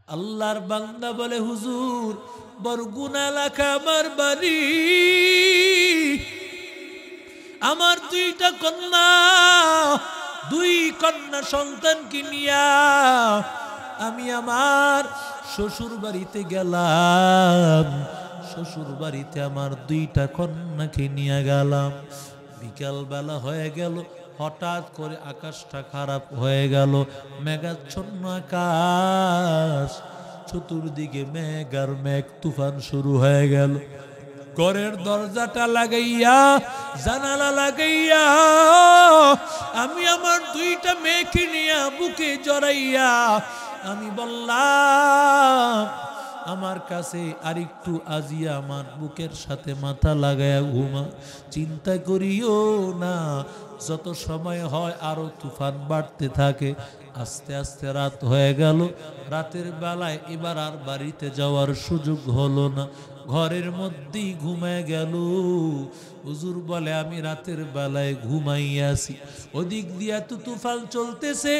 আল্লাহর বান্দা বলে, হুজুর বরগুনা এলাকা আমার বাড়ি, আমার দুইটা কন্যা, দুই কন্যা সন্তানকে নিয়া আমি আমার শ্বশুর বাড়িতে গেলাম। শ্বশুর বাড়িতে আমার দুইটা কন্যাকে নিয়ে গেলাম। বিকাল বেলা হয়ে গেল, হঠাৎ করে আকাশটা খারাপ হয়ে গেল, মেঘাচ্ছন্ন আকাশ, চতুর্দিকে মেঘ আর মেঘ, তুফান শুরু হয়ে গেল। ঘরের দরজাটা লাগাইয়া, জানালা লাগাইয়া আমি আমার দুইটা মেয়েকে নিয়ে বুকে জড়াইয়া আমি বললাম, আমার কাছে আরেকটু আজিয়া আমার বুকের সাথে মাথা লাগায়া ঘুমা, চিন্তা করিও না, যত সময় হয় আরো তুফান বাড়তে থাকে। আস্তে আস্তে রাত হয়ে গেল। রাতের বেলায় এবার আর বাড়িতে যাওয়ার সুযোগ হলো না, ঘরের মধ্যেই ঘুমায় গেল। হুজুর বলে, আমি রাতের বেলায় ঘুমাইয়াছি, ওদিক দিয়া তো তুফান চলতেছে,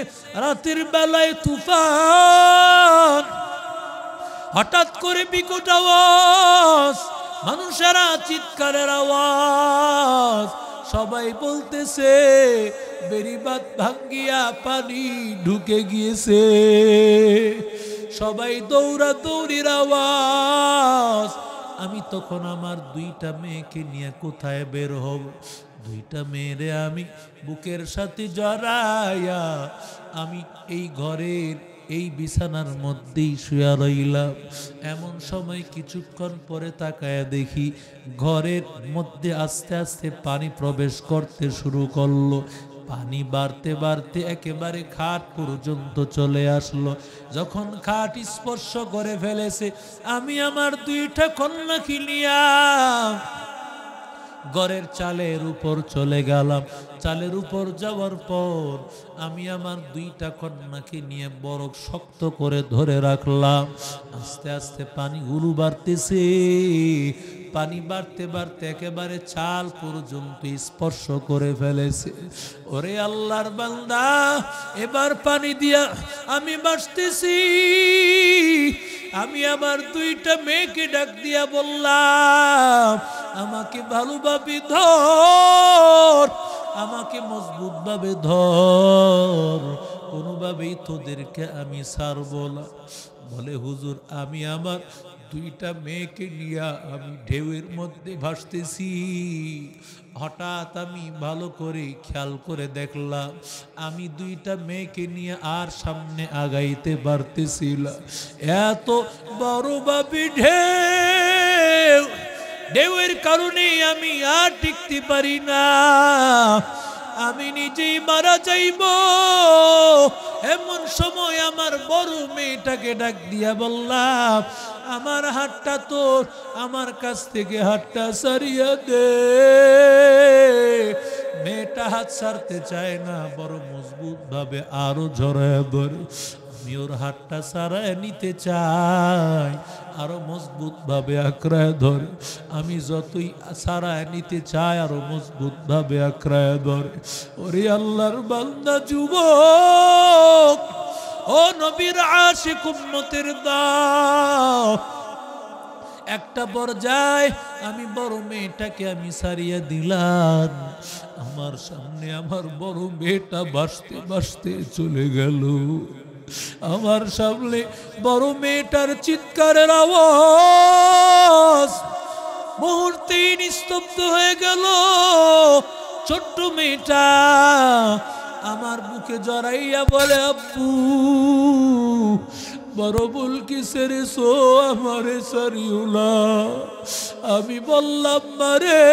রাতের বেলায় তুফান, হঠাৎ করে বিকট আওয়াজ, মানুষেরা চিৎকারের আওয়াজ, সবাই বলতেছে বেড়িবাঁধ ভাঙ্গিয়া পানি ঢুকে গিয়েছে, সবাই দৌড়া দৌড়ির আওয়াজ। আমি তখন আমার দুইটা মেয়েকে নিয়ে কোথায় বের হব? দুইটা মেয়েরে আমি বুকের সাথে জড়াইয়া আমি এই ঘরের এই বিছানার মধ্যেই শুয়া রইলাম। এমন সময় কিছুক্ষণ পরে তাকায়া দেখি ঘরের মধ্যে আস্তে আস্তে পানি প্রবেশ করতে শুরু করলো। পানি বাড়তে বাড়তে একেবারে খাট পর্যন্ত চলে আসলো। যখন খাট স্পর্শ করে ফেলেছে, আমি আমার দুইটা কন্যাকে নিয়া ঘরের চালের উপর চলে গেলাম। চালের উপর যাওয়ার পর আমি আমার দুইটা কন্যাকে নিয়ে বড় শক্ত করে ধরে রাখলাম। আস্তে আস্তে পানিগুলো বাড়তেছে, পানি বাড়তে বাড়তে একেবারে চাল পর্যন্ত স্পর্শ করে ফেলেছে। ওরে আল্লাহর বান্দা, এবার পানি দিয়া আমি বাঁচতেছি। আমি আমার দুইটা মেয়েকে ডাক দিয়া বললাম, আমাকে ভালোভাবে ধর, আমাকে মজবুত ভাবে ধর, কোনোভাবেই তোদেরকে আমি ছাড়ব না। বলে, হুজুর আমি আমার দুইটা মেয়েকে নিয়ে আমি ঢেউয়ের মধ্যে ভাসতেছি। হঠাৎ আমি ভালো করে খেয়াল করে দেখলাম, আমি দুইটা মেয়েকে নিয়ে আর সামনে আগাইতে পারতেছিলাম। এত বড় ভাবে ঢেউ, ঢেউয়ের কারণে আমি আর টিকতে পারি না, আমি নিজেই মারা যাইব। এমন সময় আমার বড় মেয়েটাকে ডাক দিয়া বললাম, আমার হাতটা তোর, আমার কাছ থেকে হাতটা সারিয়া দে। মেয়েটা হাত ছাড়তে চায় না, বড় মজবুত ভাবে আরো জড়ায় ধরে। আমি ওর হাতটা সারায় নিতে চাই, আরো মজবুত ভাবে আঁকড়ায় ধরে। আমি যতই সারায় নিতে চাই, আরো মজবুত ভাবে আঁকড়ায় ধরে। ওরে আল্লাহর বান্দা যুবক, ও নবীর আশিক উম্মতের দাও, একটা পর্যায়ে আমি বড় মেয়েটাকে আমি সারিয়ে দিলাম। আমার সামনে আমার বড় মেয়েটা ভাসতে ভাসতে চলে গেল। আমার সামনে বড় মেয়েটার চিৎকারের আওয়াজ মুহূর্তেই নিস্তব্ধ হয়ে গেল। ছোট্ট মেয়েটা আমার বুকে জড়াইয়া বলে, আব্বু বড় ভুল কিসের সো আমারে সারিউলা। আমি বললাম, মারে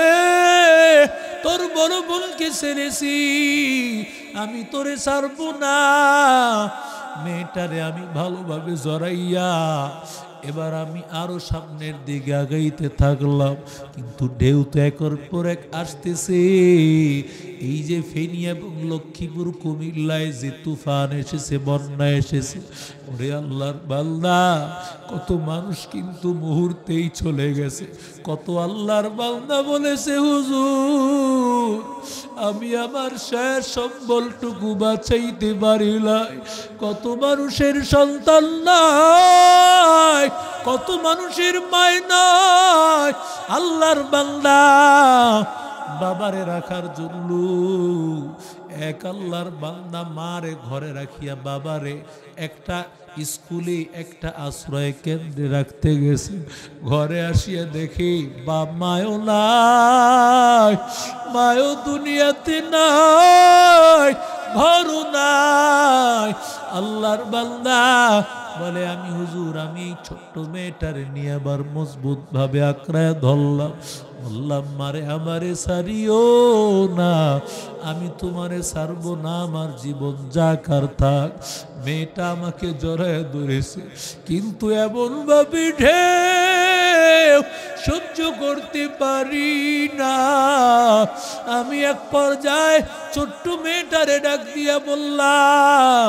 তোর বড় ভুল কিসের, আমি তোরে ছাড়বো না। মেয়েটারে আমি ভালোভাবে জড়াইয়া এবার আমি আরো সামনের দিকে আগাইতে থাকলাম, কিন্তু ঢেউ তো একের পর এক আসতেছে। এই যে ফেনী এবং লক্ষ্মীপুর কুমিল্লায় যে তুফান এসেছে, বন্যা এসেছে, ওরে আল্লাহর বান্দা, কত মানুষ কিন্তু মুহূর্তেই চলে গেছে। কত আল্লাহর বান্দা বলেছে, হুজুর আমি আমার শেষ সম্বলটুকু বাঁচাইতে পারি নাই। কত মানুষের সন্তান না কত মানুষের মায় নাই। আল্লাহর বান্দা বাবারে রাখার জন্য এক আল্লাহর বান্দা মারে ঘরে রাখিয়া বাবারে একটা স্কুলে একটা আশ্রয় কেন্দ্রে রাখতে গেছে। ঘরে আসিয়া দেখি বাপ মায়ও নাই, মায়ও দুনিয়াতে নাই, ঘরও নাই। আল্লাহর বান্দা বলে আমি হুজুর আমি এই ছোট্ট মেয়েটারে নিয়ে আবার মজবুত ভাবে আঁকড়ায় ধরলাম, বললাম মারে আমারে সারিও না, আমি তোমারে সারবো না, আমার জীবন যাকার থাক। মেয়েটা আমাকে জড়ায় ধরেছে, কিন্তু এমন ভাবে ঢেউ সহ্য করতে পারি না। আমি এক পর্যায়ে ছোট্ট মেয়েটারে ডাক দিয়া বললাম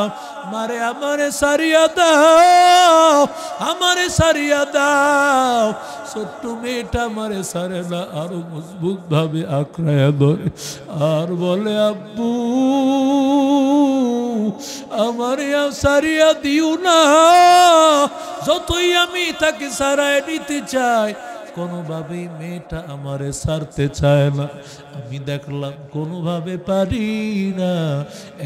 মারে আমারে সারিয়া দাও, আমারে সারিয়া দাও। ছোট্ট মেয়েটা আমারে সারে না, আরো মজবুত ভাবে আঁকড়ায়া ধরে আর বলে আব্বু আমারে সারিয়া দিও না। যতই আমি তাকে সারায় নিতে চাই কোনোভাবেই মেয়েটা আমারে ছাড়তে চায় না। আমি দেখলাম কোনোভাবে পারি না।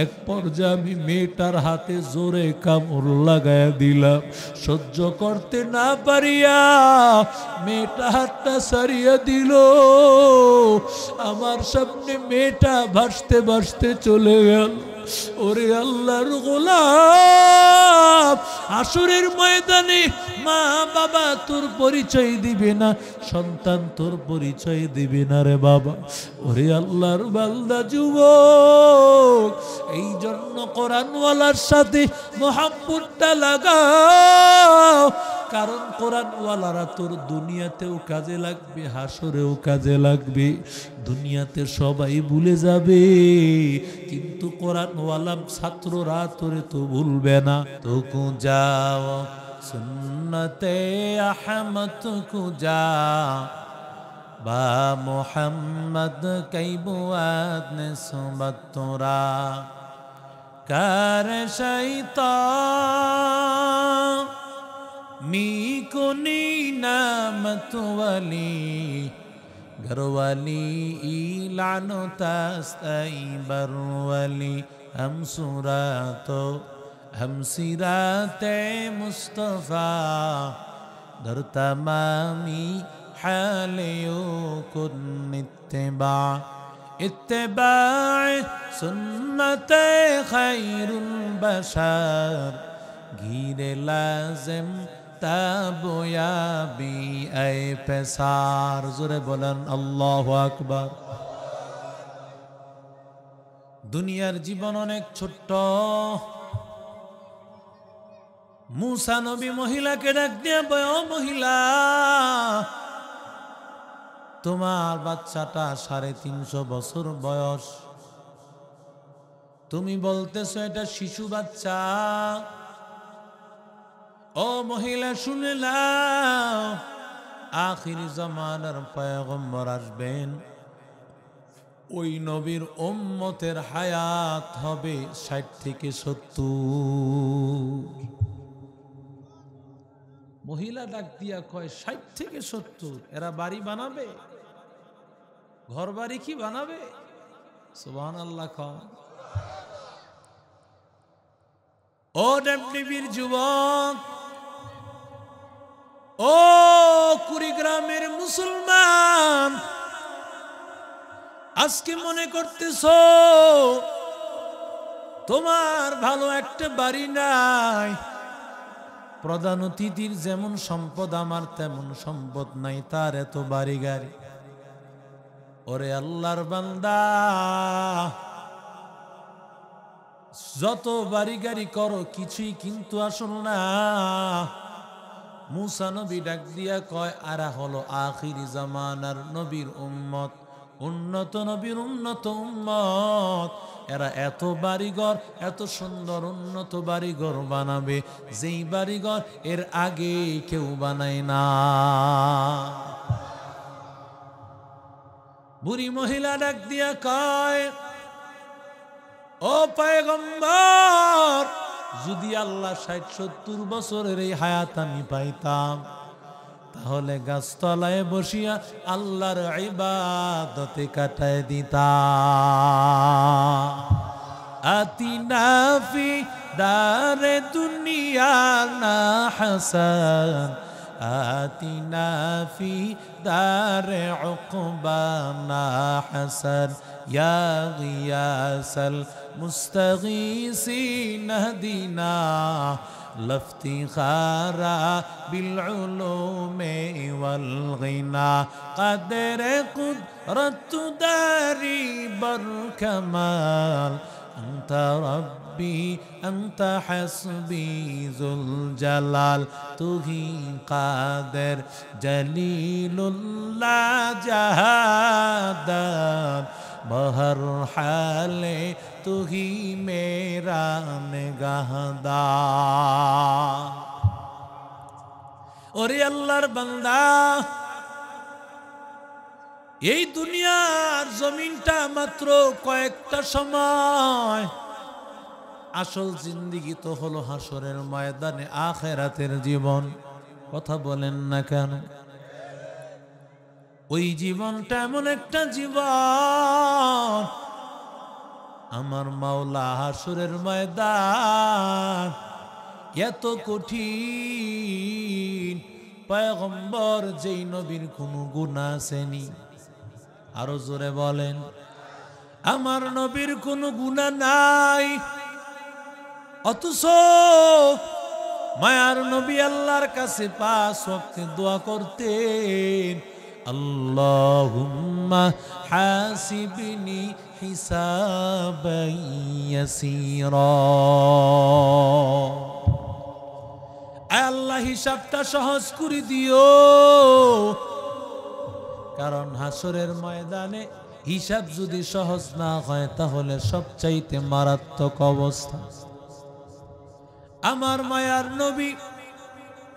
এক পর্যায়ে আমি মেয়েটার হাতে জোরে কামড় লাগায়া দিলাম। সহ্য করতে না পারিয়া মেয়েটা হাতটা ছাড়িয়া দিল। আমার সামনে মেয়েটা ভাসতে ভাসতে চলে গেল। ওরে আল্লাহর গোলাম, আসরের ময়দানে মা বাবা তোর পরিচয় দিবে না, সন্তান তোর পরিচয় দিবে না রে বাবা। ওরে আল্লাহর বান্দা যুবক, এই জন্য কোরআনওয়ালার সাথে মোহাব্বতটা লাগাও, কারণ কোরআনওয়ালারা তোর দুনিয়াতেও কাজে লাগবে, হাসরেও কাজে লাগবে। দুনিয়াতে সবাই ভুলে যাবে, কিন্তু কোরআনওয়ালা ছাত্ররা তোরে তো ভুলবে না। তো যাও সুন্নতে আহমদ কুজা বা মোহাম্মদ কৈবুয়াদ নে সুবত তোরা কার শৈতান মিকুনি নামত ওয়ালি ঘরওয়ালি ইলানো তাস্তাই বরওয়ালি हम सुरातो हम सिराते मुस्तफा दर तमामी हालियो कुन इत्तिबा सुन्नते खैरुल बशर घीरे लाजिम ताबोयाबी ऐ पेसार। जोरे बोलन अल्लाहु আকবার। দুনিয়ার জীবন অনেক ছোট্ট। মুসা নবী মহিলাকে ডাক দিয়ে বয়, ও মহিলা, তোমার বাচ্চাটা 350 বছর বয়স, তুমি বলতেছো এটা শিশু বাচ্চা। ও মহিলা শুনে নাও, আখির জামানার পয়গম্বর আসবেন, ওই নবীর উম্মতের হায়াত হবে 60 থেকে 70। মহিলা ডাক দিয়া কয় 60 থেকে 70? এরা বাড়ি বানাবে, ঘর বাড়ি কি বানাবে? সুবহানাল্লাহ। কয় ও দেবদেবীর যুবক, ও কুড়িগ্রামের মুসলমান, আজকে মনে করতেছো তোমার ভালো একটা বাড়ি নাই, প্রধান অতিথির যেমন সম্পদ আমার তেমন সম্পদ নাই, তার এত বাড়ি গাড়ি। ওরে আল্লাহর বান্দা, যত বাড়ি গাড়ি করো কিছুই কিন্তু আসল না। মুসা নবী ডাক দিয়া কয়, আরা হলো আখিরি জামানার নবীর উম্মত, উন্নত নবীর উন্নত উম্মত। এরা এত বাড়িঘর, এত সুন্দর উন্নত বাড়িঘর বানাবে যেই বাড়িঘর এর আগে কেউ বানায় না। বুড়ি মহিলা ডাক দিয়া কয়, ও পয়গম্বর, যদি আল্লাহ 60-70 বছরের এই হায়াত আমি পাইতাম, তাহলে গাছতলায় বসিয়া আল্লাহর ইবাদতে কাটায় দিতা। আতিনা ফি দারে দুনিয়া না হাসান, আতিনা ফি দারে উকবা না হাসান, ইয়া গিয়াসাল মুস্তাগীসিন হদিনা লাফতিখারা বিল উলুমি ওয়াল গিনা কদর কুদরত দারি বর কামাল আনতা রব্বি আনতা হাসবি যুল জালাল তুহি কাদের জলিলুল্লাহ জাহাদাত বহর হালে তুহি মেরা নিগাহদার। ওরে আল্লাহর বান্দা, এই দুনিয়ার জমিনটা মাত্র কয়েকটা সময়, আসল জিন্দেগি তো হলো হাসরের ময়দানে আখিরাতের জীবন। কথা বলেন না কেন? ওই জীবনটা এমন একটা জীবন, আমার মাওলা হাসরের ময়দান এত কঠিন, পয়গম্বর যেই নবীর কোনো গুনাহ আসেনি, আরো জোরে বলেন, আমার নবীর কোনো গুনাহ নাই, অথচ মায়ার নবী আল্লাহর কাছে 5 ওয়াক্ত দোয়া করতেন, আল্লাহুম্মা হাসিবনি হিসাবান ইয়াসীরা। আল্লাহ হিসাবটা সহজ করে দিও, কারণ হাসরের ময়দানে হিসাব যদি সহজ না হয় তাহলে সবচাইতে মারাত্মক অবস্থা। আমার মায়ার নবী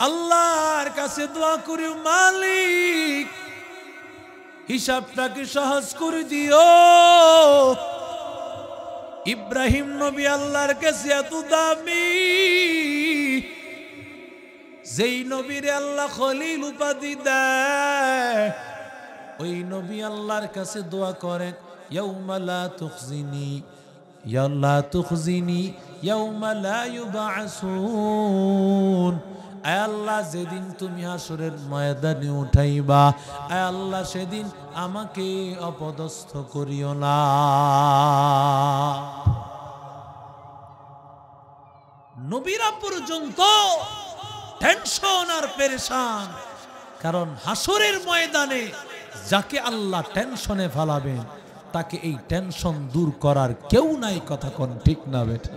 আল্লাহর কাছে দোয়া করি, মালিক হিসাবটাকে সহজ করে দিও। ইব্রাহিম নবী আল্লাহর কাছে এত দামি, যেই নবীর আল্লাহ খলিল উপাধি দেয়, ওই নবী আল্লাহর কাছে দোয়া করেন, ইয়াউমা লা তুখজিনি ইয়া লা তুখজিনি ইয়াউমা লা ইউবআসুন। আয় আল্লাহ, যেদিন তুমি হাসরের ময়দানে উঠাইবা, আয় আল্লাহ সেদিন আমাকে অপদস্থ করিও না। নবীরা পর্যন্ত টেনশন আর পেরেশান, কারণ হাসরের ময়দানে যাকে আল্লাহ টেনশনে ফেলাবেন তাকে এই টেনশন দূর করার কেউ নাই। কথা কোন ঠিক না বেঠা?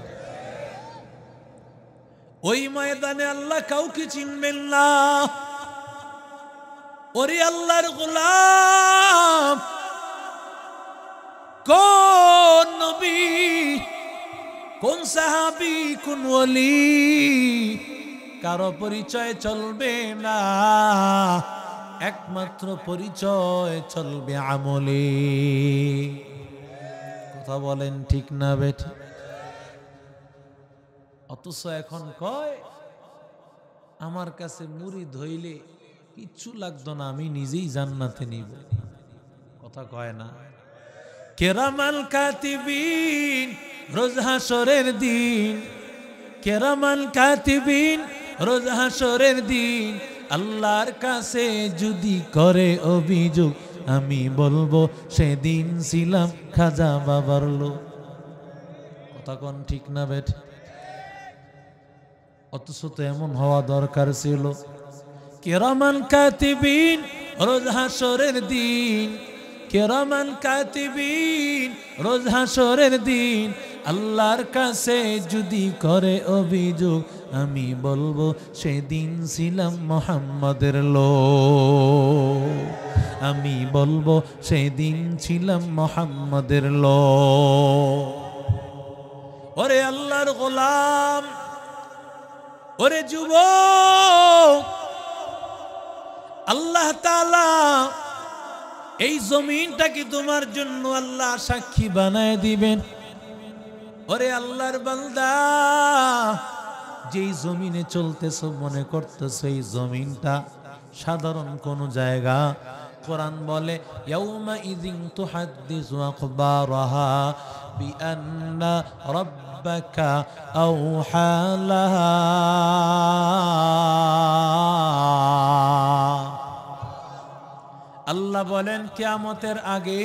ওই ময়দানে আল্লাহ কাউকে চিনবেন না। ওরে আল্লাহর গোলাম, কোন নবী, কোন সাহাবী, কোন ওলি, কারো পরিচয় চলবে না, একমাত্র পরিচয় চলবে আমলে। কথা বলেন ঠিক না বেঠা? অথচ এখন কয় আমার কাছে মুরিদ হইলে কিচ্ছু লাগতো না, আমি নিজেই জান্নাতে নিব। কথা কয় না? কেরামাল কাতিবিন রোজ হাসরের দিন, কেরামাল কাতিবিন রোজ হাসরের দিন আল্লাহর কাছে যদি করে অভিযোগ, আমি বলবো সেদিন ছিলাম খাজা বাবার লোক। কথা কোন ঠিক না বেঠা? অথচ তো এমন হওয়া দরকার ছিল। কিরামান কাতিবিন রোজ হাসরের দিন, কিরামান কাতিবিন রোজ হাসরের দিন আল্লাহর কাছে যদি করে অভিযোগ, আমি বলবো সেদিন ছিলাম মুহাম্মাদের লোক, আমি বলবো সেদিন ছিলাম মুহাম্মাদের লোক। ওরে আল্লাহর গোলাম, ওরে যুবক, আল্লাহ তাআলা এই জমিনটাকে তোমার জন্য আল্লাহ সাক্ষী বানায় দিবেন। ওরে আল্লাহর বান্দা, যেই জমিনে চলতেছ মনে করতেছ এই জমিনটা সাধারণ কোন জায়গা। কোরআন বলে ইয়াউমা ইযিন তুহাদ্দিসু আখবারাহা বিআন্না রাব্বাকা আওহা লাহা। আল্লাহ বলেন কিয়ামতের আগে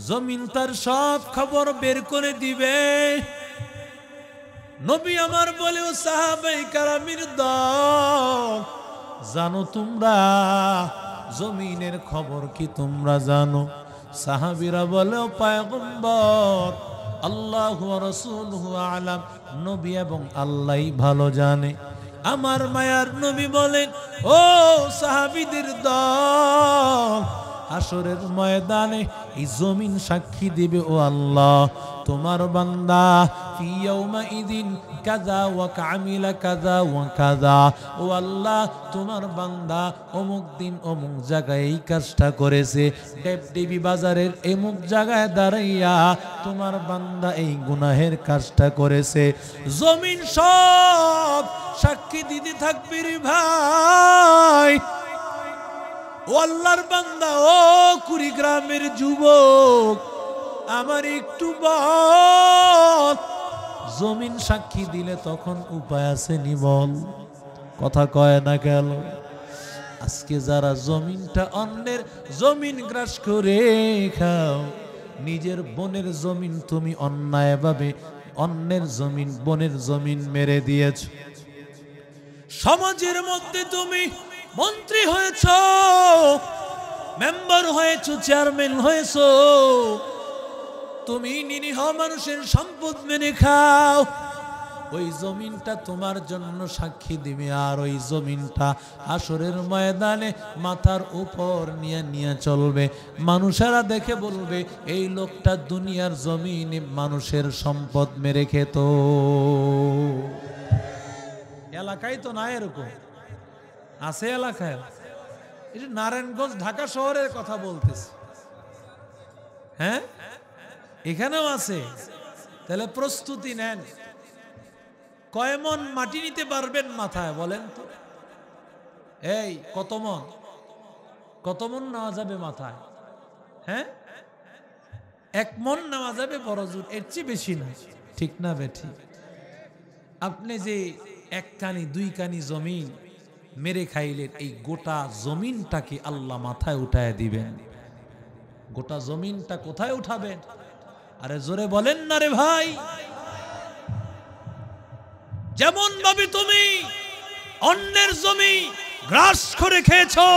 জমিন তার সব খবর বের করে দিবে। নবী আমার বলে ও সাহাবায়ে কেরামের দল, জানো তোমরা জমিনের খবর কি তোমরা জানো? সাহাবীরা বলে ও পয়গম্বর, আল্লাহু ওয়া রাসূলুহু আ'লাম, নবী এবং আল্লাহই ভালো জানে। আমার মায়ার নবী বলেন ও সাহাবীদের দল, হাসরের ময়দানে এই জমিন সাক্ষী দিবে ও আল্লাহ তোমার বান্দা ফি ইয়াউমা ইদিন কাযা ওয়া কামিলা কাযা ওয়া কাযা, ও আল্লাহ তোমার বান্দা অমুক দিন অমুক জায়গায় এই কাজটা করেছে, দেবদেবী বাজারের অমুক জায়গায় দাঁড়াইয়া তোমার বান্দা এই গুনাহের কাজটা করেছে। জমিন সব সাক্ষী দিতে থাকবে রে ভাই। ও আল্লাহর বান্দা, ও কুড়িগ্রামের যুবক, আমার একটু বল, জমিন সাক্ষী দিলে তখন উপায় আছে নি বল? কথা কয় না কেন? আজকে যারা জমিনটা অন্যের জমিন গ্রাস করে খাও, নিজের বোনের জমিন তুমি অন্যায়ভাবে অন্যের জমিন বোনের জমিন মেরে দিয়েছ। সমাজের মধ্যে তুমি মন্ত্রী হয়েছ, মেম্বার হয়েছ, চেয়ারম্যান হয়েছ, তুমি নিরীহ মানুষের সম্পদ মেনে খাও, ওই জমিনটা তোমার জন্য সাক্ষী দিবে। আর ওই জমিনটা হাসরের ময়দানে মাথার উপর নিয়ে নিয়ে চলবে। মানুষেরা দেখে বলবে এই লোকটা দুনিয়ার জমিনে মানুষের সম্পদ মেরে খেত। এলাকায় তো না এরকম, আছে এলাকায়। এই যে নারায়ণগঞ্জ ঢাকা শহরের কথা বলতেছে, হ্যাঁ এখানেও আছে। তাহলে প্রস্তুতি নেন, কয় মন মাটি নিতে পারবেন মাথায় বলেন তো? এই কত মন নেওয়া যাবে মাথায়? হ্যাঁ 1 মন নেওয়া যাবে বড় জোর, এর চেয়ে বেশি না, ঠিক না বেঠিক? আপনি যে 1 কানি 2 কানি জমিন মেরে খাইলেন, এই গোটা জমিনটাকে আল্লাহ মাথায় উঠায় দিবেন। গোটা জমিনটা কোথায় উঠাবেন? আরে জোরে বলেন না রে ভাই। যেমন ভাবে তুমি অন্যের জমি গ্রাস করে খেয়েছো,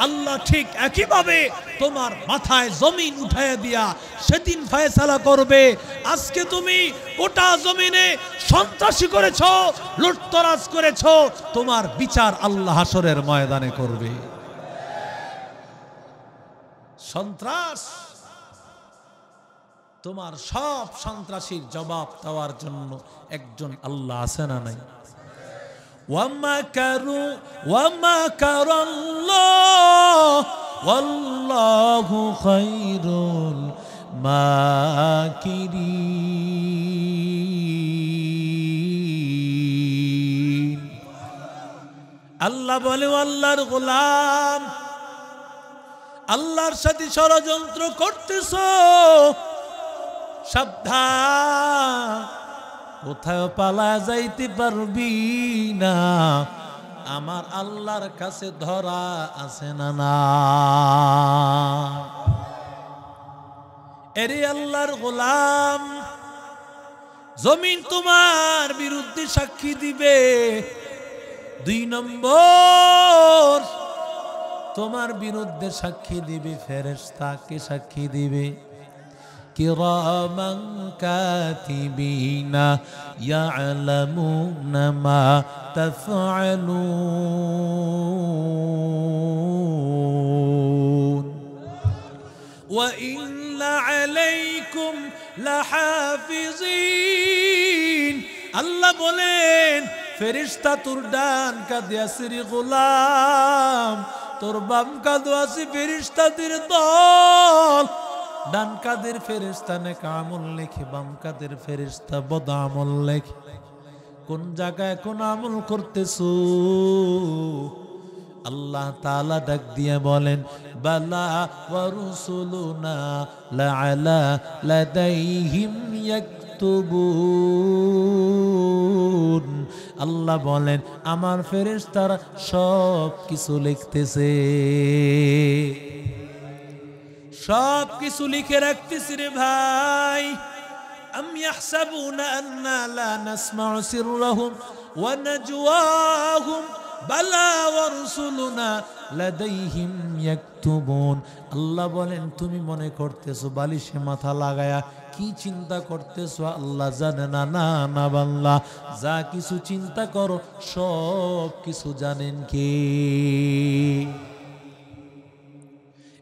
আল্লাহ ঠিক একই ভাবে তোমার মাথায় জমিন উঠায় দিয়া সেদিন ফয়সালা করবে। আজকে তুমি গোটা জমিনে সন্ত্রাসী করেছো, লুটতরাজ করেছো, তোমার বিচার আল্লাহ হাসরের ময়দানে করবে। সন্ত্রাস, তোমার সব সন্ত্রাসীর জবাব দেওয়ার জন্য একজন আল্লাহ আছে না নাই? ওয়ামাকারু ওয়ামাকারাল্লাহ ওয়াল্লাহু খায়রুল মাকিরিন। আল্লাহ বলে আল্লাহর গোলাম, আল্লাহর সাথে ষড়যন্ত্র করতেছো, সাবধান, কোথাও পালা যাইতে পারবি না, আমার আল্লাহর কাছে ধরা আছে না না। এরে আল্লাহর গোলাম, জমিন তোমার বিরুদ্ধে সাক্ষী দিবে। 2 নম্বর, তোমার বিরুদ্ধে সাক্ষী দিবে ফেরেশতা। কে সাক্ষী দিবে? কিরামান কাতিবিনা ইয়ালামুনা মা তাফআলুন ওয়া ইন্না আলাইকুম লাহাফিজিন। আল্লাহ বলেন ফেরেশতা তোর ডান কাঁধে আছে রে গোলাম, তোর বাম কাঁধে আছে ফেরেশতাদের দল। ডান কাদের ফেরেশতা নেক আমল লেখে, বাম কাদের ফেরেশতা বদ আমল লেখে। কোন জায়গায় কোন আমল করতেছো আল্লাহ তাআলা ডাক দিয়ে বলেন বালা ওয়া রুসুলুনা লাআলা লাদাইহিম ইয়াকতুবুন। আল্লাহ বলেন আমার ফেরেশতারা সব কিছু লিখতেছে, সব কিছু লিখে রাখতেছে রে ভাই। আম ইয়াহসাবুনা আন্না লা নাসমাউ সিররাহুম ওয়া নাজওয়াহুম বালা ওয়া রুসুলুনা লাদাইহিম ইয়াকতুবুন। আল্লাহ বলেন তুমি মনে করতেছো বালিশে মাথা লাগায়া কি চিন্তা করতেছো আল্লাহ জানে না? না না বান্দা, যা কিছু চিন্তা করো সব কিছু জানেন কে?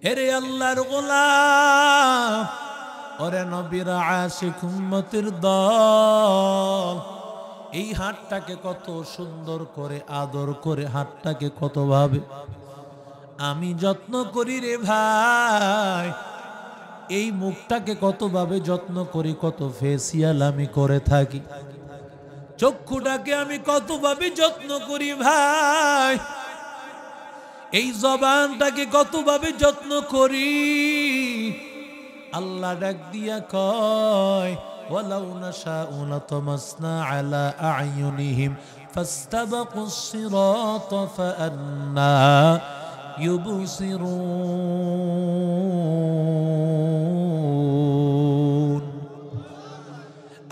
এরে আল্লাহর গোলাম, ওরে নবীর আশিক উম্মতের দল, এই হাতটাকে কত সুন্দর করে আদর করে হাতটাকে কত ভাবে আমি যত্ন করি রে ভাই। এই মুখটাকে কতভাবে যত্ন করি, কত ফেসিয়াল আমি করে থাকি। চক্ষুটাকে আমি কতভাবে যত্ন করি ভাই। এই জবানটাকে কতভাবে যত্ন করি। আল্লাহ ডাক দিয়া কয় ওয়ালাউ নাশাউ লাতামাসনা আলা আ'য়ুনিহিম ফাস্তাবাকুস সিরাতা ফাআন্না ইউবসিরুন।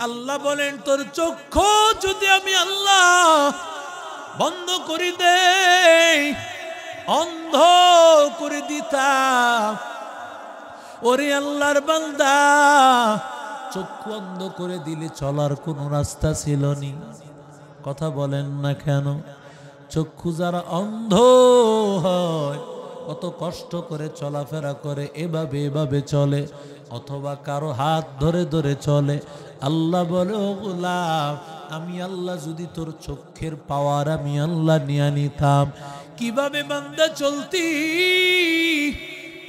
আল্লাহ বলেন তোর চক্ষু যদি আমি আল্লাহ বন্ধ করে দেই, অন্ধ করে দিতাম, ওরে আল্লাহর বান্দা চক্ষু অন্ধ করে দিলে চলার কোনো রাস্তা ছিল নি। কথা বলেন না কেন? চক্ষু যারা অন্ধ হয় কত কষ্ট করে চলাফেরা করে, এভাবে এভাবে চলে, অথবা কারো হাত ধরে ধরে চলে। আল্লাহ বলে ও গোলাম, আমি আল্লাহ যদি তোর চক্ষের পাওয়ার আমি আল্লাহ নিয়ে নিতাম, কিভাবে বান্দা চলতি।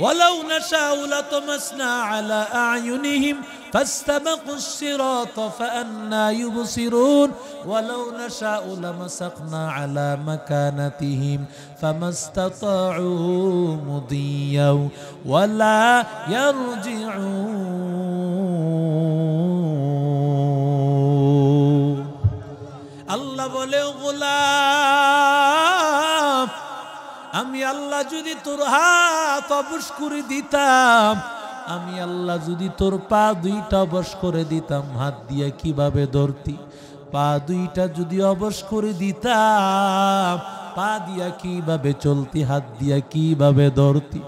ওয়ালাউ নাশাউ লাতামাসনা আলা আ'য়ুনিহিম ফাস্তাবাকুস সিরাতা ফাআন্না ইউবসিরুন ওয়ালাউ নাশাউ লামাসাকনা আলা মাকানাতিহিম ফামাস্তাতাউ মুদিয়াও ওয়ালা ইয়ারজিউন। আল্লাহ বলে ও গোলাম, আমি আল্লাহ যদি তোর হাত অবশ করে দিতাম, আমি আল্লাহ যদি তোর পা দুইটা অবশ করে দিতাম, হাত দিয়া কিভাবে ধরতি? পা দুইটা যদি অবশ করে দিতাম, পা দিয়া কিভাবে চলতি? হাত দিয়া কিভাবে ধরতি?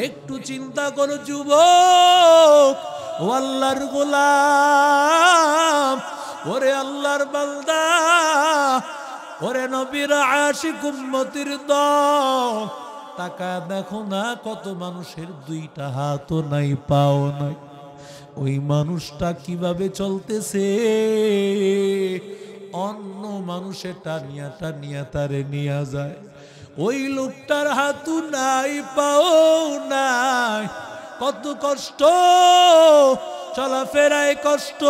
একটু চিন্তা করো যুবক, ও আল্লাহর গোলাম, ওরে আল্লাহর বান্দা, ওরে নবীর আশিক উম্মতের দল, তাকা দেখো না কত মানুষের দুইটা হাতও নাই, পাও নাই। ওই মানুষটা কিভাবে চলতেছে? অন্য মানুষের টানিয়া টানিয়া তারে নিয়ে যায়। ওই লোকটার হাতও নাই, পাও নাই, কত কষ্ট, চলাফেরায় কষ্ট।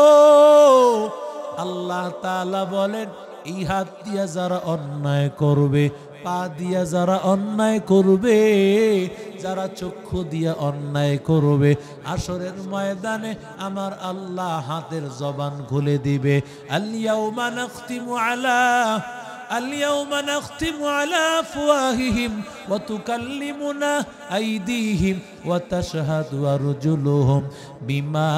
আল্লাহ তাআলা বলেন এই হাত দিয়া যারা অন্যায় করবে, পা দিয়া যারা অন্যায় করবে, যারা চক্ষু দিয়া অন্যায় করবে, আসরের ময়দানে আমার আল্লাহ হাতের জবান খুলে দিবে। আল-ইয়াউমা নাখতিমু আলা আফওয়াহিহিম ওয়া তুকাল্লিমুনা আইদিহিম ওয়া তাশহাদু আরজুলুহুম বিমা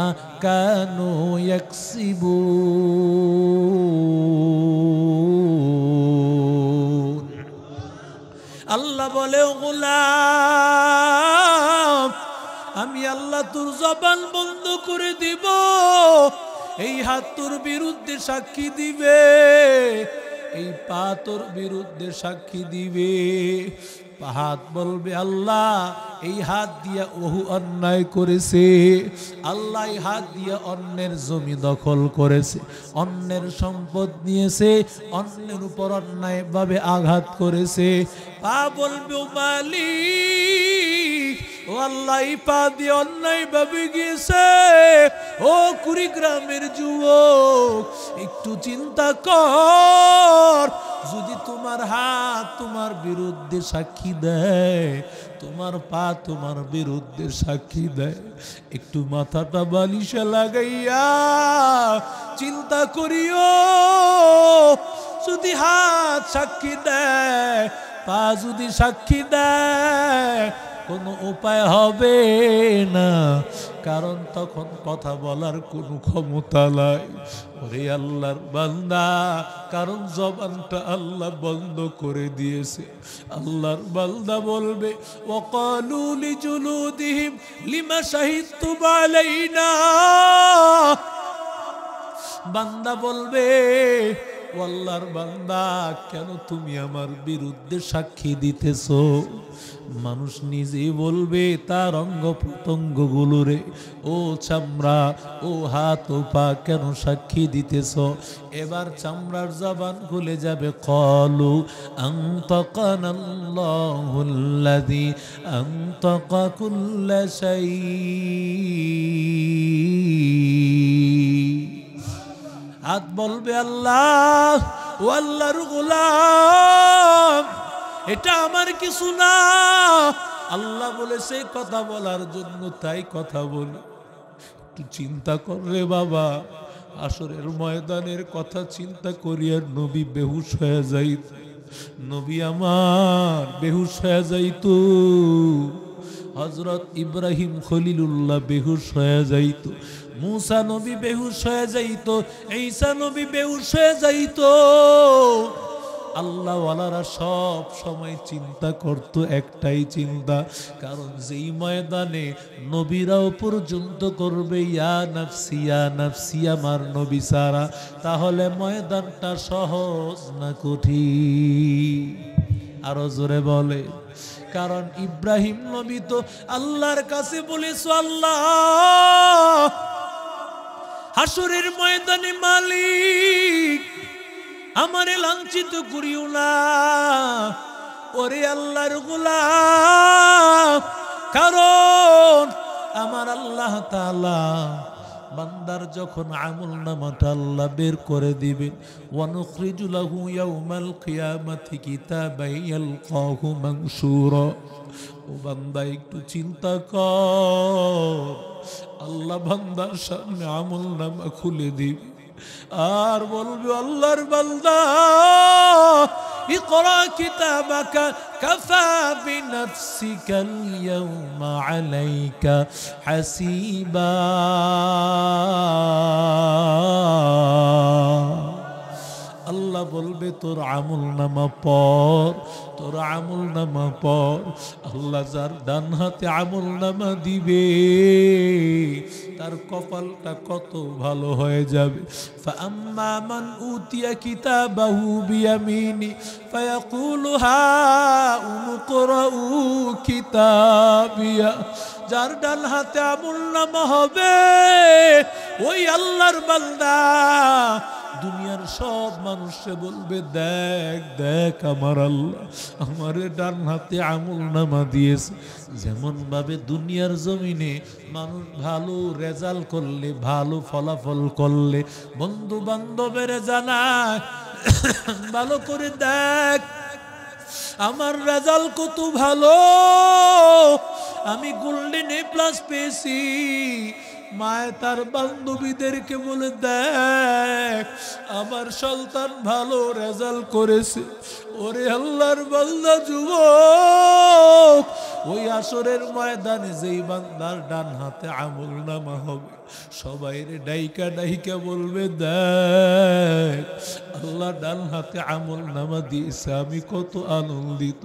কানু ইয়াকসিবুন। আল্লাহ বলে ও গোলাম, আমি আল্লাহ তোর জবান বন্ধ করে দিব, এই হাত তোর বিরুদ্ধে সাক্ষী দিবে, এই পা তোর বিরুদ্ধে সাক্ষী দিবে। হাত বলবে আল্লাহ এই হাত দিয়া ওহু অন্যায় করেছে, আল্লাহ এই হাত দিয়া অন্যের জমি দখল করেছে, অন্যের সম্পদ নিয়েছে, অন্যের উপর অন্যায় ভাবে আঘাত করেছে। পা বলবে ও মালিক, ও আল্লাহ এই পা দিয়ে অন্যায় ভাবে গিয়েছে। ও কুড়িগ্রামের যুবক, একটু চিন্তা কর, যদি তোমার হাত তোমার বিরুদ্ধে সাক্ষী দেয়, তোমার পা তোমার বিরুদ্ধে সাক্ষী দেয়, একটু মাথাটা বালিশে লাগাইয়া চিন্তা করিও। যদি হাত সাক্ষী দেয়, পা যদি সাক্ষী দেয়, কোনো উপায় হবে না, কারণ তখন কথা বলার কোনো ক্ষমতা নাই। ওরে আল্লাহর বান্দা, কারণ জবানটা আল্লাহ বন্ধ করে দিয়েছে। আল্লাহর বান্দা বলবে, ওয়াকালু লিজুলুদিহিম লিমা শাহিদতুম আলাইনা। বান্দা বলবে, ও আল্লাহর বান্দা, কেন তুমি আমার বিরুদ্ধে সাক্ষী দিতেছো? মানুষ নিজেই বলবে তার অঙ্গ প্রত্যঙ্গ গুলোরে, ও চামড়া, ও হাত, ও পা, কেন সাক্ষী দিতেছো? এবার চামড়ার জবান খুলে যাবে, ক্বালু আনতাকানাল্লাহুল্লাযী আনতাকা কুল্লা শাই। হাত বলবে, আল্লাহ, ও আল্লাহর গোলাম, এটা আমার কিছু না। আল্লাহ বলেছে কথা বলার জন্য, তাই কথা বলি। একটু চিন্তা কর রে বাবা, আসরের ময়দানের কথা চিন্তা করিয়া নবী বেহুশ হয়ে যাইত। নবী আমার বেহুশ হয়ে যাইত। হযরত ইব্রাহিম খলিলুল্লাহ বেহুশ হয়ে যাইত। মুসা নবী বেহুশ হয়ে যাইত। ঈসা নবী বেহুশ হয়ে যাইত। আল্লাহ ওয়ালারা সব সময় চিন্তা করত একটাই চিন্তা, কারণ যেই ময়দানে নবীরাও পর্যন্ত করবে ইয়া নাফসি ইয়া নাফসি আমার নবী সারা, তাহলে ময়দানটা সহজ না কঠিন? আরো জোরে বলে। কারণ ইব্রাহিম নবী তো আল্লাহর কাছে বলেছো, আল্লাহ হাসরের ময়দানে মালিক আমারে লাঞ্ছিত করিও না। ওরে আল্লাহর গোলাম, কারণ আমার আল্লাহ তাআলা বান্দার যখন আমল নামাটা আল্লাহ বের করে দিবেন, ওয়ানুখরিজু লাহু ইয়াউমাল কিয়ামাতি কিতাবান ইয়ালকাহু মানশুরা। ও বান্দা একটু চিন্তা কর, আল্লাহ বান্দার সামনে আমল নামা খুলে দিবে আর বলবে, আল্লাহর বান্দা, ইকরা কিতাবাকা কাফা বিনাফসিকাল ইয়াউমা আলাইকা হাসিবা। আল্লাহ বলবে, তোর আমল নামা পড়, তোর আমল নামা পড়। আল্লাহ যার ডান হাতে আমল নামা দিবে, তার কপালটা কত ভালো হয়ে যাবে। ফাআম্মা মান উতিয়া কিতাবাহু বিয়ামিনি ফায়াকুলু হাউম ইকরাউ কিতাবিয়া। যার ডান হাতে আমল নামা হবে, ওই আল্লাহর বান্দা দুনিয়ার সব মানুষে বলবে, দেখ দেখ আমার আল্লাহ আমারে ডান হাতে আমল নামা দিয়েছে। যেমন ভাবে দুনিয়ার জমিনে মানুষ ভালো রেজাল্ট করলে, ভালো ফলাফল করলে বন্ধু বান্ধবের জানায়, ভালো করে দেখ আমার রেজাল্ট কত ভালো, আমি গোল্ডেন এ প্লাস পেয়েছি। মায়ে তার বান্ধবীদেরকে বলে, দেখ আমার সন্তান ভালো রেজাল্ট করেছে। ওরে আল্লাহর বান্দা যুবক, ওই আসরের ময়দানে যেই বান্দার ডান হাতে আমল নামা হবে, সবাই রে ডাইকা ডাইকা বলবে, দেখ আল্লাহ ডান হাতে আমল নামা দিয়েছে, আমি কত আনন্দিত,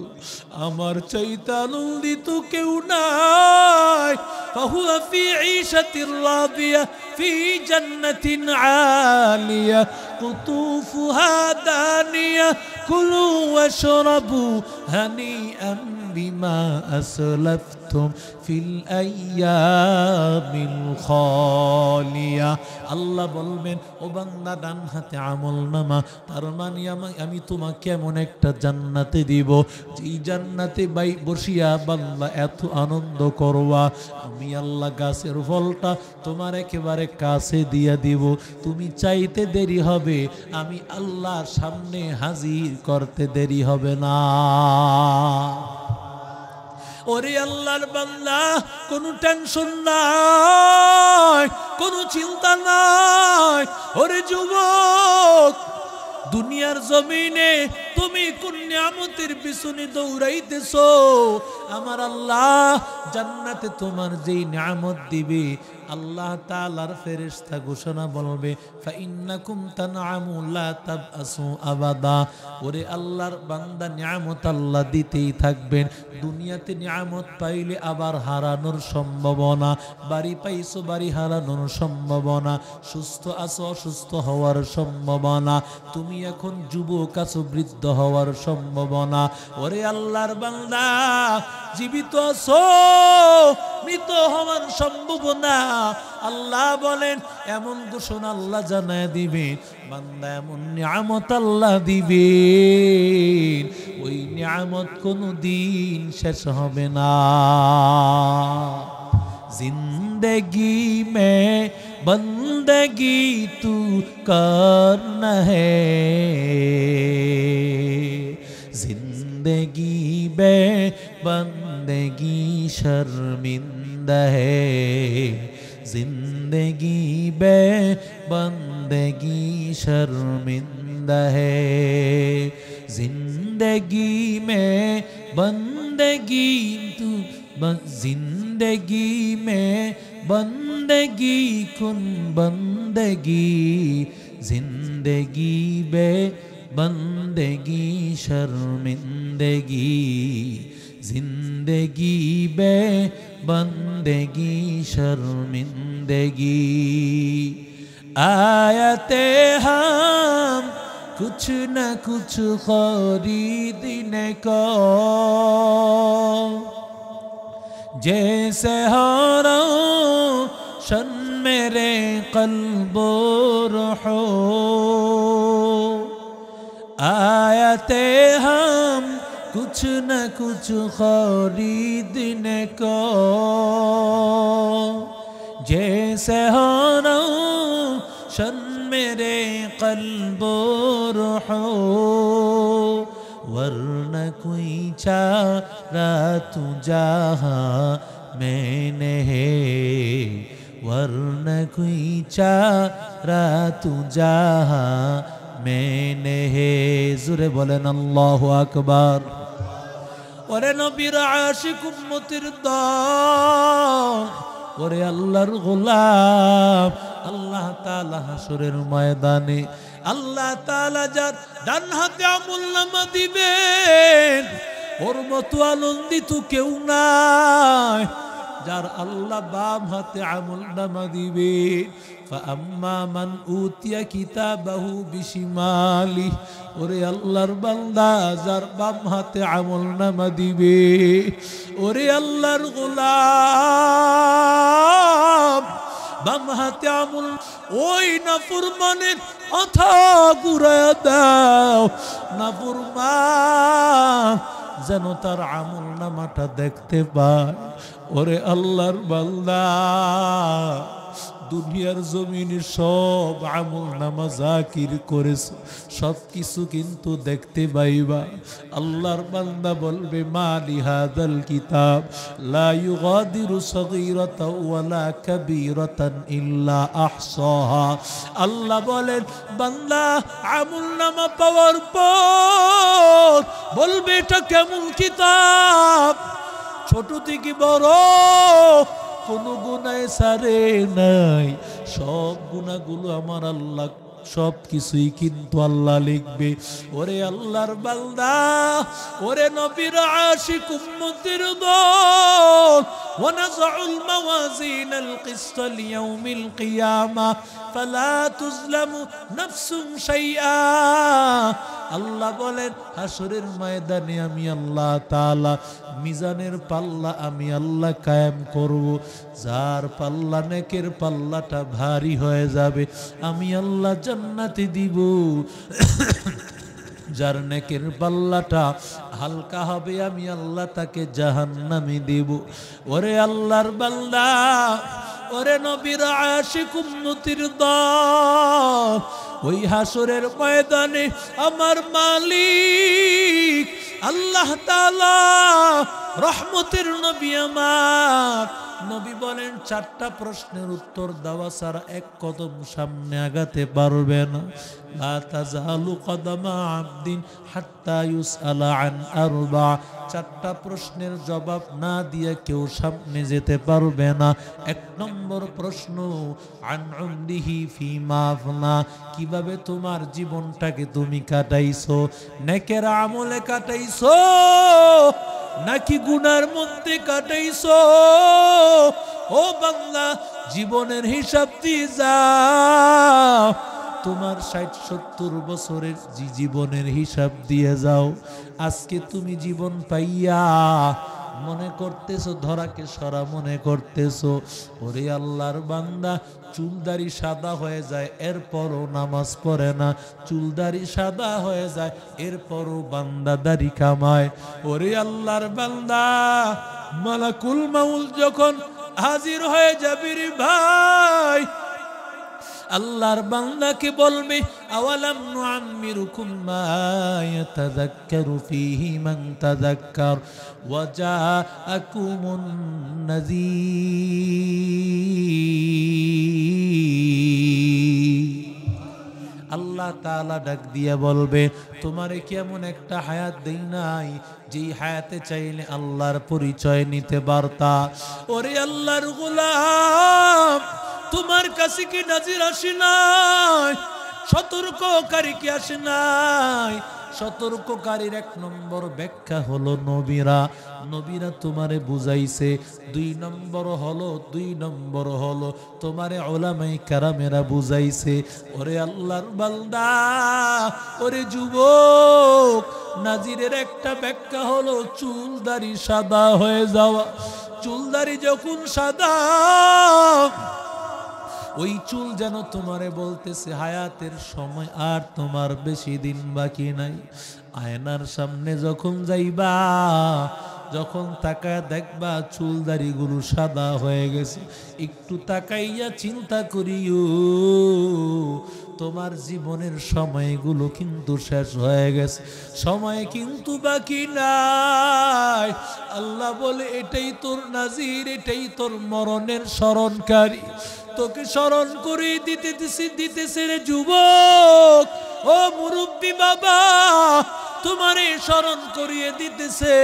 আমার চাইতে আনন্দিত কেউ নাই। ফাহুয়া ফি ঈশাতির রাদিয়া ফি জান্নাতিন আলিয়া কুতুফুহা দানিয়া কুলু ওয়াশরাবু হানিআন বিমা আসলাফতুম লাবিসতুম ফিল আইয়ামিল খালিয়া। আল্লাহ বলবেন, ও বান্দা ডান হাতে আমলনামা, তার মানে আমি তোমাকে এমন একটা জান্নাতে দিব, যেই জান্নাতে বসিয়া বান্দা এত আনন্দ করবা, আমি আল্লাহ গাছের ফলটা তোমার একেবারে কাছে দিয়া দিব, তুমি চাইতে দেরি হবে, আমি আল্লাহর সামনে হাজির করতে দেরি হবে না। ওরে আল্লাহর বান্দা, কোনো টেনশন নাই, কোনো চিন্তা নাই। ওরে যুবক, দুনিয়ার জমিনে তুমি কোন নিয়ামতের পিছনে দৌড়াইতেছো? আমার আল্লাহ জান্নাতে তোমার যেই নিয়ামত দিবে, আল্লাহ তাআলার ফেরেশতা ঘোষণা বলবে, ফাইন্নাকুম তানআমু লা তাবআসু আবাদা। ওরে আল্লাহর বান্দা, নিয়ামত আল্লাহ দিতেই থাকবেন। দুনিয়াতে নিয়ামত পাইলে আবার হারানোর সম্ভাবনা, বাড়ি পাইছো বাড়ি হারানোর সম্ভাবনা, সুস্থ আছো অসুস্থ হওয়ার সম্ভাবনা, তুমি এখন যুবক আছো বৃদ্ধ হওয়ার সম্ভাবনা। ওরে আল্লাহর বান্দা, জীবিত আছো মৃত হওয়ার সম্ভাবনা। আল্লাহ বলেন, এমন ঘোষণা আল্লাহ জানায় দিবে, বান্দা এমন নিয়ামত আল্লাহ দিবে, ওই নিয়ামত কোনো দিন শেষ হবে না। जिंदगी में बंदगी तू करना है, जिंदगी में बंदगी शर्मिंदा है, जिंदगी में बंदगी शर्मिंदा है, जिंदगी में बंदगी तू जिंदगी में बंदगी कुन बंदगी, जिंदगी बे बंदगी शर्मिंदगी, जिंदगी बे बंदगी शर्मिंदगी। आयते हम कुछ न कुछ खरीदने को, जैसे हो रोशन मेरे कल्बो रूहो, आयते हम कुछ न कुछ खरीदने को, जैसे हो रोशन मेरे कल्बो रूहो, वरना कोई चारा तू जहाँ मैंने है, वरना कोई चारा तू जहाँ मैंने है। जुरे बोलेन अल्लाहु अकबर। ওরে নবীর আশিক উম্মতের দল, ওরে আল্লাহর গোলাম, আল্লাহ তাআলা হাসরের ময়দানে আল্লাহ তাআলা যার ডান হাতে আমলনামা দিবেন, ওর মতো আনন্দিত কেউ নাই। যার আল্লাহ বাম হাতে আমলনামা দিবেন, ফাআম্মা মান উতিয়া কিতাবাহু বিশিমালি, ওরে আল্লাহর বান্দা, যার বাম হাতে আমলনামা দিবে, ওরে আল্লাহর গোলাম, বাম হাতে আমল ওই নাফরমানের মাথা ঘুরায়া দাও, নাফরমান যেন তার আমলনামাটা দেখতে পায়। ওরে আল্লাহর বান্দা, দুনিয়ার জমিনে সব আমলনামা জাকির করেছে, সব কিছু কিন্তু দেখতে পাইবা। আল্লাহর বান্দা বলবে, মালি হাদাল কিতাব লা ইউগাদিরু সগীরাতাও ওয়ালা কাবীরাতান ইল্লা আহসাহা। আল্লাহ বলেন, বান্দা আমলনামা পাওয়ার পর বলবে, এটা কেমন কিতাব, ছোট থেকে বড় কোনো গুনাহ ছাড়ে নাই, সব গুনাহগুলো আমার আল্লাহ সব কিছুই কিন্তু আল্লাহ লিখবে। ওরে আল্লাহর বান্দা, ওরে নবীর আশিক উম্মতের দল, ونضع الموازين القسط ليوم القيامة فلا تظلم نفس شيئا আল্লাহ বলেন হাসরের ময়দানে আমি আল্লাহ তাআলা মিজানের পাল্লা আমি আল্লাহ কায়েম করব যার পাল্লা নেকের পাল্লাটা ভারী হয়ে যাবে আমি আল্লাহ জান্নাতে দিব যার নেকের পাল্লাটা হালকা হবে আমি আল্লাহ তাকে জাহান্নামে দেব ওরে আল্লাহর বান্দা ওরে নবীর আশিক উম্মতির দল ওই হাসরের ময়দানে আমার মালিক আল্লাহ তাআলা রহমতের নবী আমার নবী বলেন চারটা প্রশ্নের উত্তর দেওয়া ছাড়া এক কদম সামনে আগাতে পারবে না লা তাজালু কদমা আবদিন হাত্তা ইউসআলা আন আরবা চারটা প্রশ্নের জবাব না দিয়ে কেউ সামনে যেতে পারবে না এক নম্বর প্রশ্ন আন উমরিহি ফিমা আফনা কিভাবে তোমার জীবনটাকে তুমি কাটাইছো নেকের আমলে কাটাইছো নাকি গুনার মধ্যে কাটাইছো ও বান্দা জীবনের হিসাব দিয়ে যাও তোমার 60-70 বছরের জীবনের হিসাব দিয়ে যাও আজকে তুমি জীবন পাইয়া মনে করতেছো ধরাকে সরা মনে করতেছো ওরে আল্লাহর বান্দা চুলদারি সাদা হয়ে যায় এরপরও নামাজ পড়ে না চুলদারি সাদা হয়ে যায় এরপরও বান্দা দাড়ি কামায় ওরে আল্লাহর বান্দা মালাকুল মাউত যখন হাজির হয়ে যাবে রে ভাই আল্লাহর বান্দাকে বলবে আওয়ালাম নুআম্মিরুকুম মা ইয়াতাযাক্কারু ফীহি মান তাযাক্কার ওয়া জাআকুমুন নাযীর আল্লাহ তাআলা ডাক দিয়া বলবে তোমারে কেমন একটা হায়াত দেই নাই যেই হায়াতে চাইলে আল্লাহর পরিচয় নিতে পারতা ওরে আল্লাহর গোলাম তোমার কাছে কি নাজির আসে নাই সতর্ককারী কি আসে নাই সতর্ককারীর এক নম্বর ব্যাখ্যা হলো নবীরা তোমারে বুঝাইছে দুই নম্বর হলো তোমারে উলামায়ে কেরামেরা বুঝাইছে ওরে আল্লাহর বান্দা ওরে যুবক নাজিরের একটা ব্যাখ্যা হলো চুলদারি সাদা হয়ে যাওয়া চুলদারি যখন সাদা ওই চুল যেন তোমারে বলতেছে হায়াতের সময় আর তোমার বেশি দিন বাকি নাই আয়নার সামনে যখন যাইবা যখন তাকায় দেখবা চুলদারিগুলো সাদা হয়ে গেছে একটু তাকাইয়া চিন্তা করিও তোমার জীবনের সময়গুলো কিন্তু শেষ হয়ে গেছে সময় কিন্তু বাকি নাই আল্লাহ বলে এটাই তোর নাজির এটাই তোর মরণের স্মরণকারী তোকে স্মরণ করে দিতেছে রে যুবক ও মুরব্বী বাবা তোমারে স্মরণ করিয়ে দিতেছে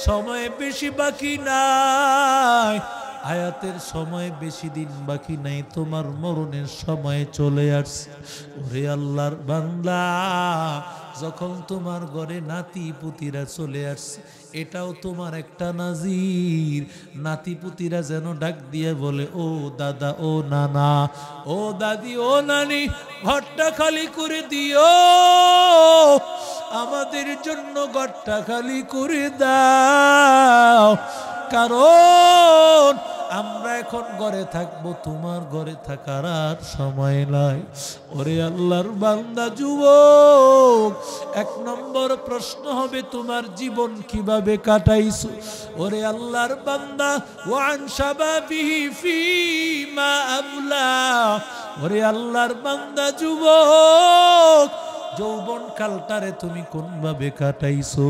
সময় বেশি বাকি নাই হায়াতের সময় বেশি দিন বাকি নাই তোমার মরণের সময় চলে আসছে ওরে আল্লাহর বান্দা যখন তোমার ঘরে নাতি পুতিরা চলে আসছে এটাও তোমার একটা নাজির নাতি পুতিরা যেন ডাক দিয়ে বলে ও দাদা ও নানা ও দাদি ও নানি ঘরটা খালি করে দিও আমাদের জন্য ঘরটা খালি করে দাও কারণ আমরা এখন ঘরে থাকবো তোমার ঘরে থাকার আর সময় নাই ওরে আল্লাহর বান্দা যুবক এক নম্বর প্রশ্ন হবে তোমার জীবন কিভাবে কাটাইছো ওরে আল্লাহর বান্দা ওয়ান শাবাবিহি ফীমা আবলা ওরে আল্লাহর বান্দা যুবক যৌবন কালটারে তুমি কোন ভাবে কাটাইছো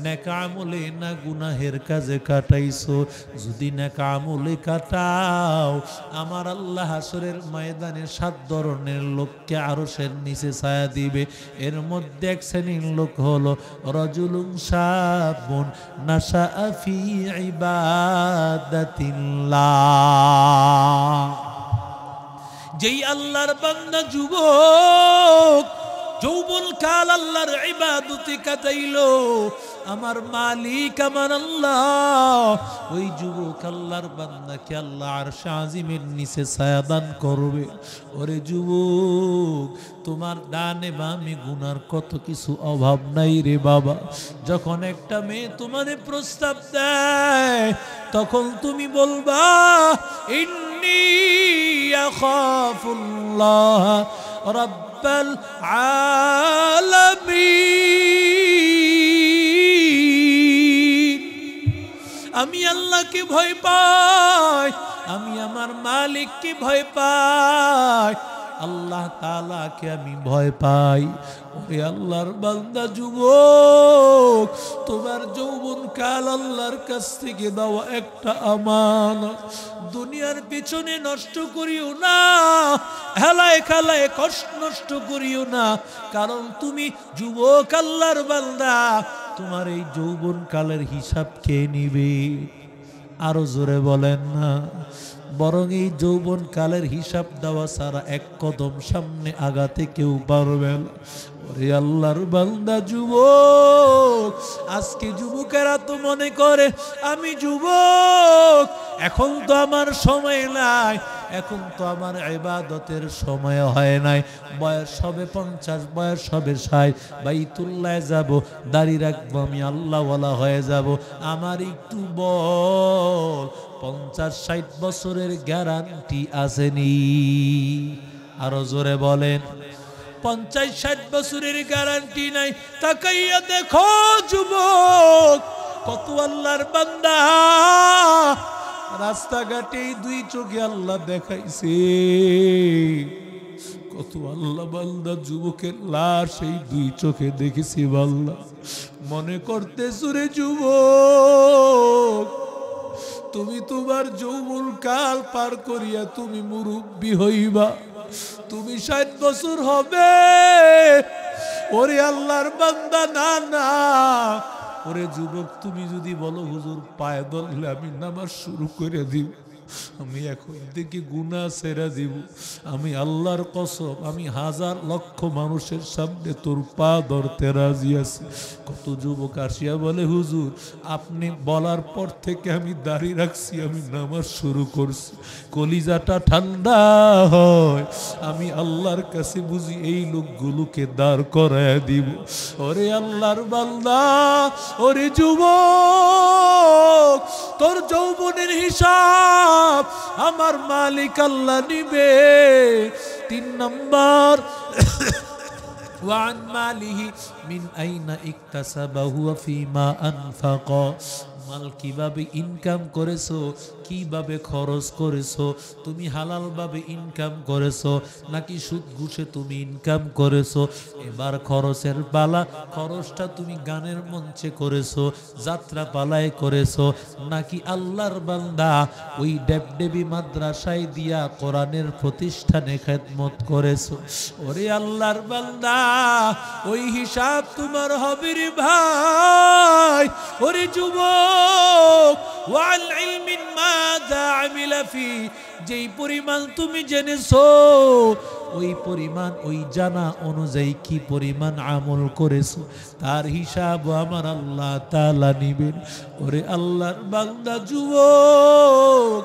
নেক আমলে না গুনাহের কাজে কাটাইছো যদি নেক আমলে কাটাও আমার আল্লাহ হাসরের ময়দানে 7 ধরনের লোককে আরশের নিচে ছায়া দিবে এর মধ্যে এক শ্রেণীর লোক হলো রাজুলুন শাবুন নাশাআ ফি ইবাদাতিল্লাহ যেই আল্লাহর বান্দা যুবক যৌবন কাল আল্লাহর ইবাদতে কাটাইলো, আমার মালিক আমার আল্লাহ ওই যুবক আল্লাহর বান্দাকে আল্লাহ আরশে আজিমের নিচে ছায়া দান করবে। ওরে যুবক, তোমার ডানে বামে গুনার কত কিছু অভাব নাই রে বাবা। যখন একটা মেয়ে তোমারে প্রস্তাব দেয়, তখন তুমি বলবা ইন্নী আখাফুল্লাহ রাব্বাল আলামিন। আমি আল্লাহকে ভয় পাই, আমি আমার মালিককে ভয় পাই, আল্লাহ তাআলাকে আমি ভয় পাই। ওরে আল্লাহর বান্দা যুবক, তোমার যৌবন কাল আল্লাহর কাছ থেকে দেওয়া একটা আমানত। দুনিয়ার পিছনে নষ্ট করিও না, হেলায় খেলায় কষ্ট নষ্ট করিও না, কারণ তুমি যুবক আল্লাহর বান্দা। তোমার এই যৌবন কালের হিসাব কে নিবে? আরো জোরে বলেন না। বরং এই যৌবন কালের হিসাব দেওয়া ছাড়া এক কদম সামনে আগাতে কেউ পারবে না। ওরে আল্লাহর বান্দা যুবক, আজকে যুবকেরা তো মনে করে আমি যুবক, এখন তো আমার সময় নাই, এখন তো আমার ইবাদতের সময় হয় নাই, বয়স হবে 50, বয়স হবে 60, বাইতুল্লাহ যাব, দাড়ি রাখবো, আমি আল্লাহওয়ালা হয়ে যাব। আমার একটু বল, 50-60 বছরের গ্যারান্টি আসেনি? আরো জোরে বলেন। 50-60 বছরের গ্যারান্টি নাই। তাকাইয়া দেখো যুবক, কত আল্লাহর বান্দা রাস্তাঘাটে দুই চোখে আল্লাহ দেখাইছে, কত আল্লাহ বান্দা যুবকের লাশ এই দুই চোখে দেখেছি। বাল্লা মনে করতে সুরে যুবক, তুমি তোমার যৌবন কাল পার করিয়া তুমি মুরব্বী হইবা, তুমি 60 বছর হবে। ওরে আল্লাহর বান্দা না না, ওরে যুবক, তুমি যদি বলো হুজুর পায়ে ধরলে আমি নামাজ শুরু করে দিব, আমি এখন থেকে গুনাহ ছেড়ে দিব, আমি আল্লাহর কসম আমি 1000 লক্ষ মানুষের সামনে তোর পা ধরতে রাজি আছি। কত যুবক আসিয়া বলে হুজুর আপনি বলার পর থেকে আমি দাঁড়িয়ে রাখছি, আমি নামাজ শুরু করছি, কলিজাটা ঠান্ডা হয়, আমি আল্লাহর কাছে বুঝি এই লোকগুলোকে দাঁড় করায় দিব। ওরে আল্লাহর বান্দা, ওরে যুবক, তোর যৌবনের হিসাব আমার মালিক আল্লাহ নিবে। 3 নম্বর, ওয়ান মালিহি মিন আইনা ইকতাসাবাহু ওয়া ফিমা আনফাকা। মাল কিভাবে ইনকাম করেছো, কিভাবে খরচ করেছো, তুমি হালাল ভাবে ইনকাম করেছো নাকি সুদ ঘুষে তুমি ইনকাম করেছো? এবার খরচের পালা, খরচটা তুমি গানের মঞ্চে করেছো, যাত্রা পালায় করেছো, নাকি আল্লাহর বান্দা ওই দেবদেবী মাদ্রাসায় দিয়া কোরআনের প্রতিষ্ঠানে খেদমত করেছো? ওরে আল্লাহর বান্দা, ওই হিসাব তোমার হবে রে ভাই। ওরে যুবক, ওয়াল ইলমিন মাযা আমিলা ফি, যেই পরিমাণ তুমি জেনেছো ওই পরিমাণ, ওই জানা অনুযায়ী কি পরিমাণ আমল করেছো তার হিসাব আমার আল্লাহ তাআলা নিবেন। ওরে আল্লাহর বান্দা যুবক,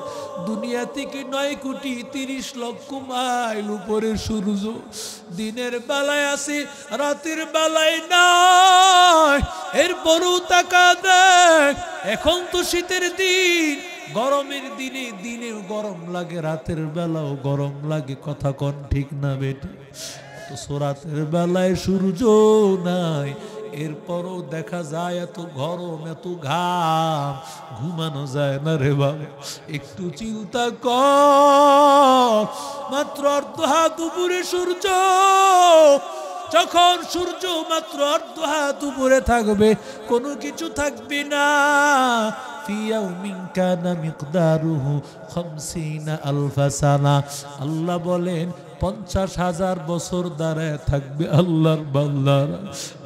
দুনিয়া থেকে 9,30,00,000 মাইল উপরে সূর্য, দিনের বেলায় আছে, রাতের বেলায় নাই। এরপরও তাকা দেখ, এখন তো শীতের দিন, গরমের দিনে দিনেও গরম লাগে, রাতের বেলাও গরম লাগে, কথা কোন ঠিক না বেটি? তো রাতের বেলায় সূর্য নাই, এরপরও দেখা যায় এত গরম, এত ঘাম, ঘুমানো যায় না রে বাবা। একটু চিন্তা কর, মাত্র অর্ধ হাত উপরে সূর্য, যখন সূর্য মাত্র অর্ধ হাত উপরে থাকবে, কোনো কিছু থাকবে না। ফি ইয়াউমিন কানা মিকদারুহু 50,000 সানা, আল্লাহ বলেন 50,000 বছর দাঁড়ায় থাকবে আল্লাহর বান্দারা।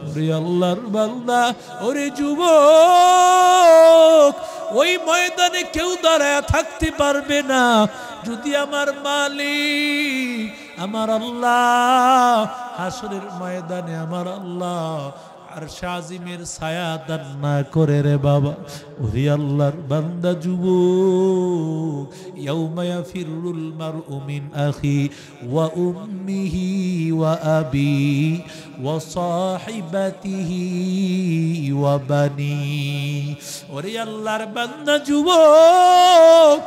ওরে আল্লাহর বান্দা, ওরে যুবক, ওই ময়দানে কেউ দাঁড়ায় থাকতে পারবে না যদি আমার মালিক আমার আল্লাহ হাসরের ময়দানে আমার আল্লাহ আরশে আজিমের ছায়া দান না করে রে বাবা। ওরে আল্লাহর বান্দা যুবক, ইয়াউমা ইয়াফিরুল মারউ মিন আখি ওয়া উম্মিহি ওয়া আবি ওয়া সাহিবাতিহি ওয়া বানি। ওরে আল্লাহর বান্দা যুবক,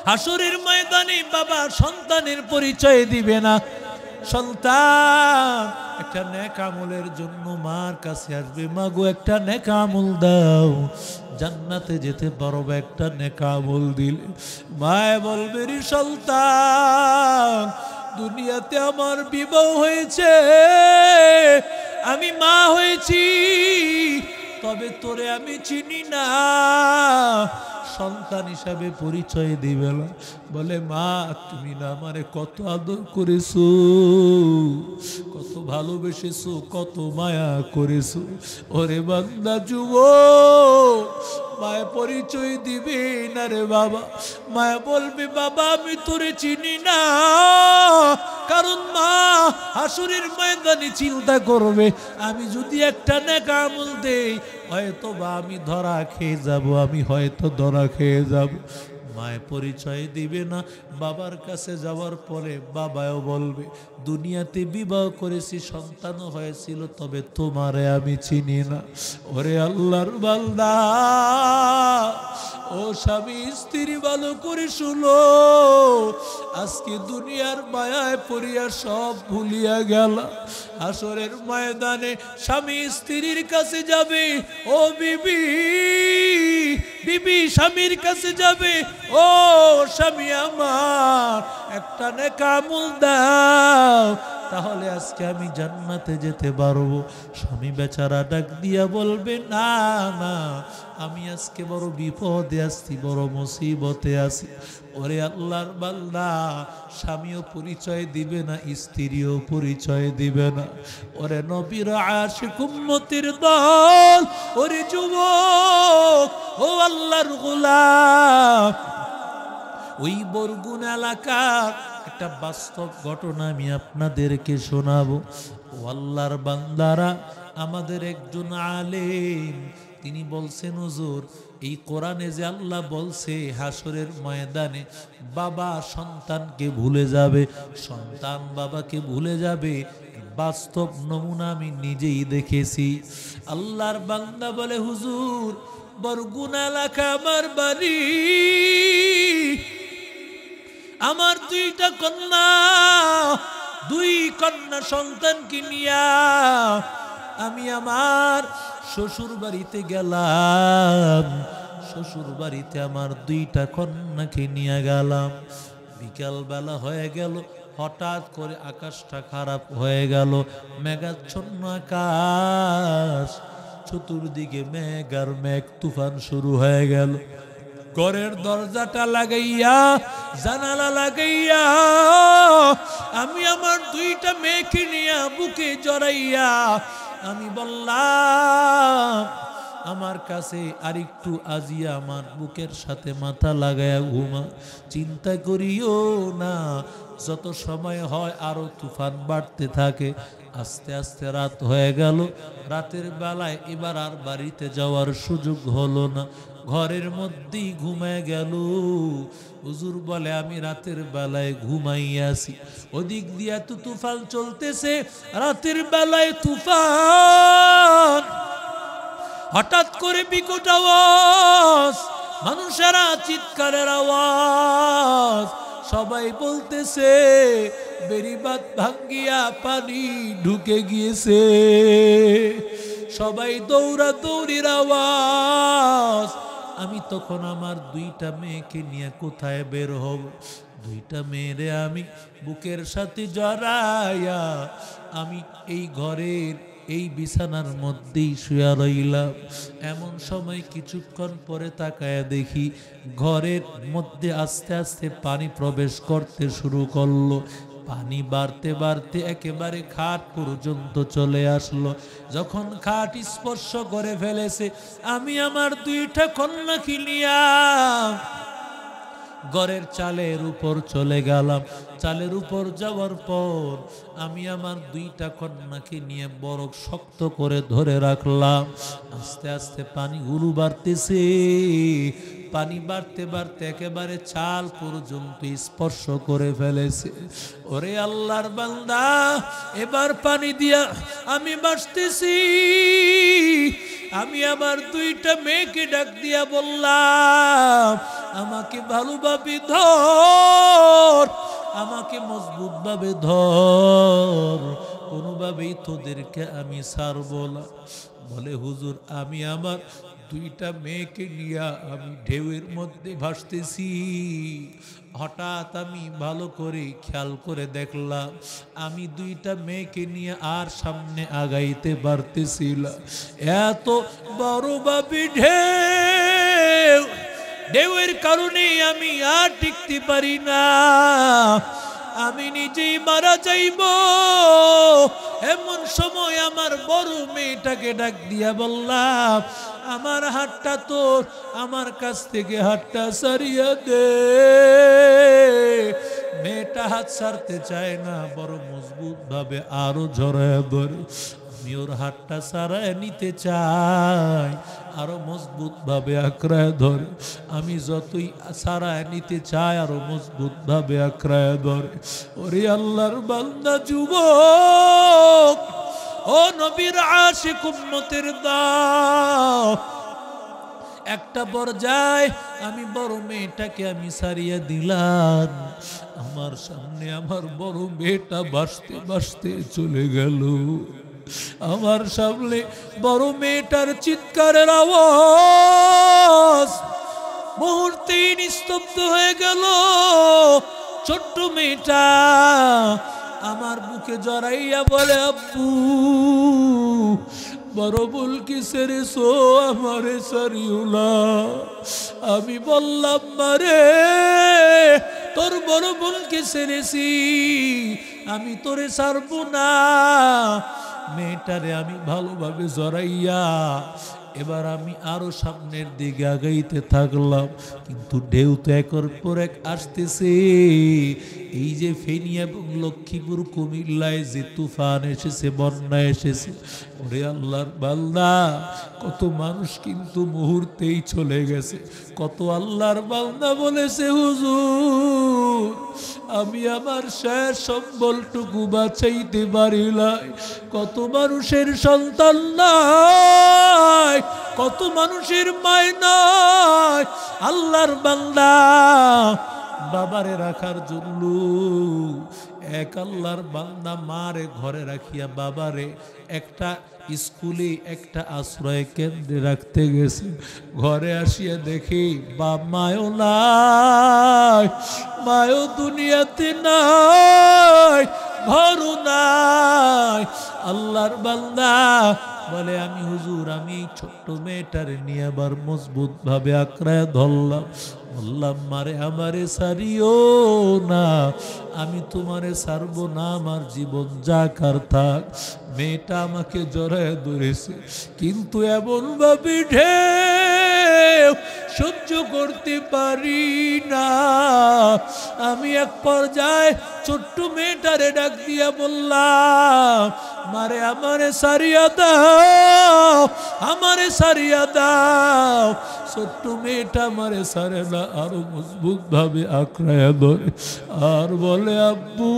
হাসরের ময়দানে বাবা সন্তানের পরিচয় দিবে না। সন্তান একটা নেক আমলের জন্য মার কাছে আসবে, মা গো একটা নেক আমল দাও, জান্নাতে যেতে পারবো একটা নেক আমল দিলে। মায় বলবে রে সন্তান, দুনিয়াতে আমার বিবাহ হয়েছে, আমি মা হয়েছি, তবে তোরে আমি চিনি না, সন্তান হিসাবে পরিচয় দিবে না। বলে মা তুমি না আমারে কত আদর করেছো, কত ভালোবেসেছো, কত মায়া করেছো। ওরে বান্দা যুবক, মায়ের পরিচয় দিবে না রে বাবা। মায়া বলবে বাবা আমি তোরে চিনি না, কারণ মা হাসরের ময়দানে চিন্তা করবে আমি যদি একটা নেক আমল দেই হয়তো বা আমি ধরা খেয়ে যাব, আমি হয়তো ধরা খেয়ে যাব। মায়ের পরিচয় দিবে না। বাবার কাছে যাওয়ার পরে বাবাও বলবে দুনিয়াতে বিবাহ করেছি, সন্তানও হয়েছিল, তবে তোমারে আমি চিনি না। ওরে আল্লাহর বান্দা, ও স্বামী স্ত্রী ভালো করে শুনো, আজকে দুনিয়ার মায়ায় পড়িয়া সব ভুলিয়া গেল। হাসরের ময়দানে স্বামী স্ত্রীর কাছে যাবে, ও বিবি, বিবি স্বামীর কাছে যাবে, ও স্বামী আমার একটা নেক আমল দাও, তাহলে আজকে আমি জান্নাতে যেতে পারবো। স্বামী বেচারা ডাক দিয়া বলবে না না, আমি আজকে বড় বিপদে আছি, বড় মুসিবতে আছি। ওরে আল্লাহর বান্দা, স্বামীও পরিচয় দিবে না, স্ত্রীও পরিচয় দিবে না। ওরে নবীর আশিক উম্মতের দল, ওরে যুবক, ও আল্লাহর গোলাম, ওই বরগুন এলাকার একটা বাস্তব ঘটনা আমি আপনাদেরকে শোনাবো। ও আল্লাহর বান্দারা, আমাদের একজন আলেম তিনি বলছেন হুজুর, এই কোরআনে যে আল্লাহ বলছে হাসরের ময়দানে বাবা সন্তানকে ভুলে যাবে, সন্তান বাবাকে ভুলে যাবে, বাস্তব নমুনা আমি নিজেই দেখেছি। আল্লাহর বান্দা বলে হুজুর বরগুনা এলাকা আমার বাড়ি, আমার দুইটা কন্যা, দুই কন্যা সন্তানকে নিয়া আমি আমার শ্বশুর বাড়িতে গেলাম। শ্বশুর বাড়িতে আমার দুইটা কন্যাকে নিয়ে গেলাম। বিকাল বেলা হয়ে গেল, হঠাৎ করে আকাশটা খারাপ হয়ে গেল, মেঘাচ্ছন্ন আকাশ, চতুর্দিকে মেঘ আর মেঘ, তুফান শুরু হয়ে গেল। ঘরের দরজাটা লাগাইয়া, জানালা লাগাইয়া আমি আমার দুইটা মেয়েকে নিয়ে বুকে জড়াইয়া আমি বললাম আমার কাছে আরেকটু আজিয়া আমার বুকের সাথে মাথা লাগায়া ঘুমা, চিন্তা করিও না, যত সময় হয় আরো তুফান বাড়তে থাকে। আস্তে আস্তে রাত হয়ে গেল। রাতের বেলায় এবার আর বাড়িতে যাওয়ার সুযোগ হলো না, ঘরের মধ্যেই ঘুমায় গেল। হুজুর বলে আমি রাতের বেলায় ঘুমাইয়াছি, ওদিক দিয়া তো তুফান চলতেছে, রাতের বেলায় তুফান, হঠাৎ করে বিকট আওয়াজ, মানুষেরা চিৎকারের আওয়াজ, সবাই বলতেছে বেড়িবাঁধ ভাঙ্গিয়া পানি ঢুকে গিয়েছে, সবাই দৌড়াদৌড়ির আওয়াজ। আমি তখন আমার দুইটা মেয়েকে নিয়ে কোথায় বের হব? দুইটা মেয়েরে আমি বুকের সাথে জড়াইয়া আমি এই ঘরের এই বিছানার মধ্যেই শুয়া রইলাম। এমন সময় কিছুক্ষণ পরে তাকায়া দেখি ঘরের মধ্যে আস্তে আস্তে পানি প্রবেশ করতে শুরু করলো। পানি বাড়তে বাড়তে একেবারে খাট পর্যন্ত চলে আসলো। যখন খাট স্পর্শ করে ফেলেছে, আমি আমার দুইটা কন্যাকে নিয়া ঘরের চালের উপর চলে গেলাম। চালের উপর যাওয়ার পর আমি আমার দুইটা কন্যাকে নিয়ে বরফ শক্ত করে ধরে রাখলাম। আস্তে আস্তে পানিগুলো বাড়তেছে, পানি বাড়তে বাড়তে একেবারে চাল পর্যন্ত স্পর্শ করে ফেলেছে। ওরে আল্লাহর বান্দা, এবার পানি দিয়া আমি বাঁচতেছি। আমি আবার দুইটা মেয়েকে ডাক দিয়া বললাম, আমাকে ভালোভাবে ধর, আমাকে মজবুত ভাবে ধর, কোনোভাবেই তোদেরকে আমি ছাড়বো না। বলে হুজুর, আমি আমার দুইটা মেয়েকে নিয়ে আমি ঢেউয়ের মধ্যে ভাসতেছি। হঠাৎ আমি ভালো করে খেয়াল করে দেখলাম আমি দুইটা মেয়েকে নিয়ে আর সামনে আগাইতে পারতেছিলাম। এত বড় ভাবে ঢেউ, ঢেউয়ের কারণে আমি আর টিকতে পারি না, আমি নিজেই মারা যাইব। এমন সময় আমার বড় মেয়েটাকে ডাক দিয়া বললাম, আমার হাতটা তোর, আমার কাছ থেকে হাতটা সারিয়া দে। মেয়েটা হাত ছাড়তে চায় না, বড় মজবুত ভাবে আরো জড়ায় ধরে। আমি ওর হাতটা সারায় নিতে চাই, আরো মজবুত ভাবে আঁকড়ায় ধরে। আমি যতই সারায় নিতে চাই, আরো মজবুত ভাবে আঁকড়ায় ধরে। ওরে আল্লাহর বান্দা যুবক, ও নবীর আশিক উম্মতের দাও, একটা পর্যায়ে আমি বড় মেয়েটাকে আমি সারিয়ে দিলাম। আমার সামনে আমার বড় মেয়েটা ভাসতে ভাসতে চলে গেল। আমার সামনে বড় মেয়েটার চিৎকারের আওয়াজ মুহূর্তে নিস্তব্ধ হয়ে গেল। ছোট্ট মেয়েটা আমার বুকে জড়াইয়া বলে, আব্বু বড় ভুল কিসের সো আমারে সারিউলা। আমি বললাম, মারে তোর বড় ভুল কিসের, আমি তোরে ছাড়বো না। মেয়েটারে আমি ভালোভাবে জড়াইয়া এবার আমি আরো সামনের দিকে আগাইতে থাকলাম। কিন্তু ঢেউ তো একের পর এক আসতেছে। এই যে ফেনী এবং লক্ষ্মীপুর কুমিল্লায় যে তুফান এসেছে, বন্যা এসেছে, ওরে আল্লাহর বান্দা, কত মানুষ কিন্তু মুহূর্তেই চলে গেছে। কত আল্লাহর বান্দা বলেছে, হুজুর আমি আমার শেষ সম্বলটুকু বাঁচাইতে পারি নাই। কত মানুষের সন্তান নাই, কত মানুষের মায় নাই। আল্লাহর বান্দা বাবারে রাখার জন্য এক আল্লাহর বান্দা মারে ঘরে রাখিয়া বাবারে একটা স্কুলে, একটা আশ্রয় কেন্দ্রে রাখতে গেছে। ঘরে আসিয়া দেখি বাপ মায়ও নাই, মায়ও দুনিয়াতে নাই, ঘরও নাই। আল্লাহর বান্দা বলে, আমি হুজুর আমি এই ছোট্ট মেয়েটারে নিয়ে আবার মজবুত ভাবে আঁকড়ায় ধরলাম। বললাম, মারে আমারে সারিও না, আমি তোমারে ছাড়বো না, আমার জীবন যাক আর থাক। মেয়েটা আমাকে জড়ায় ধরেছে, কিন্তু এমন ভাবে ঢেউ সহ্য করতে পারি না। আমি এক পর্যায়ে ছোট্ট মেয়েটারে ডাক দিয়া বললাম, মারে আমারে সারিয়া দাও, আমারে সারিয়া দাও। ছোট্ট মেয়েটা আমারে সারে না, আরো মজবুত ভাবে আঁকড়ায়া ধরে আর বলে, আব্বু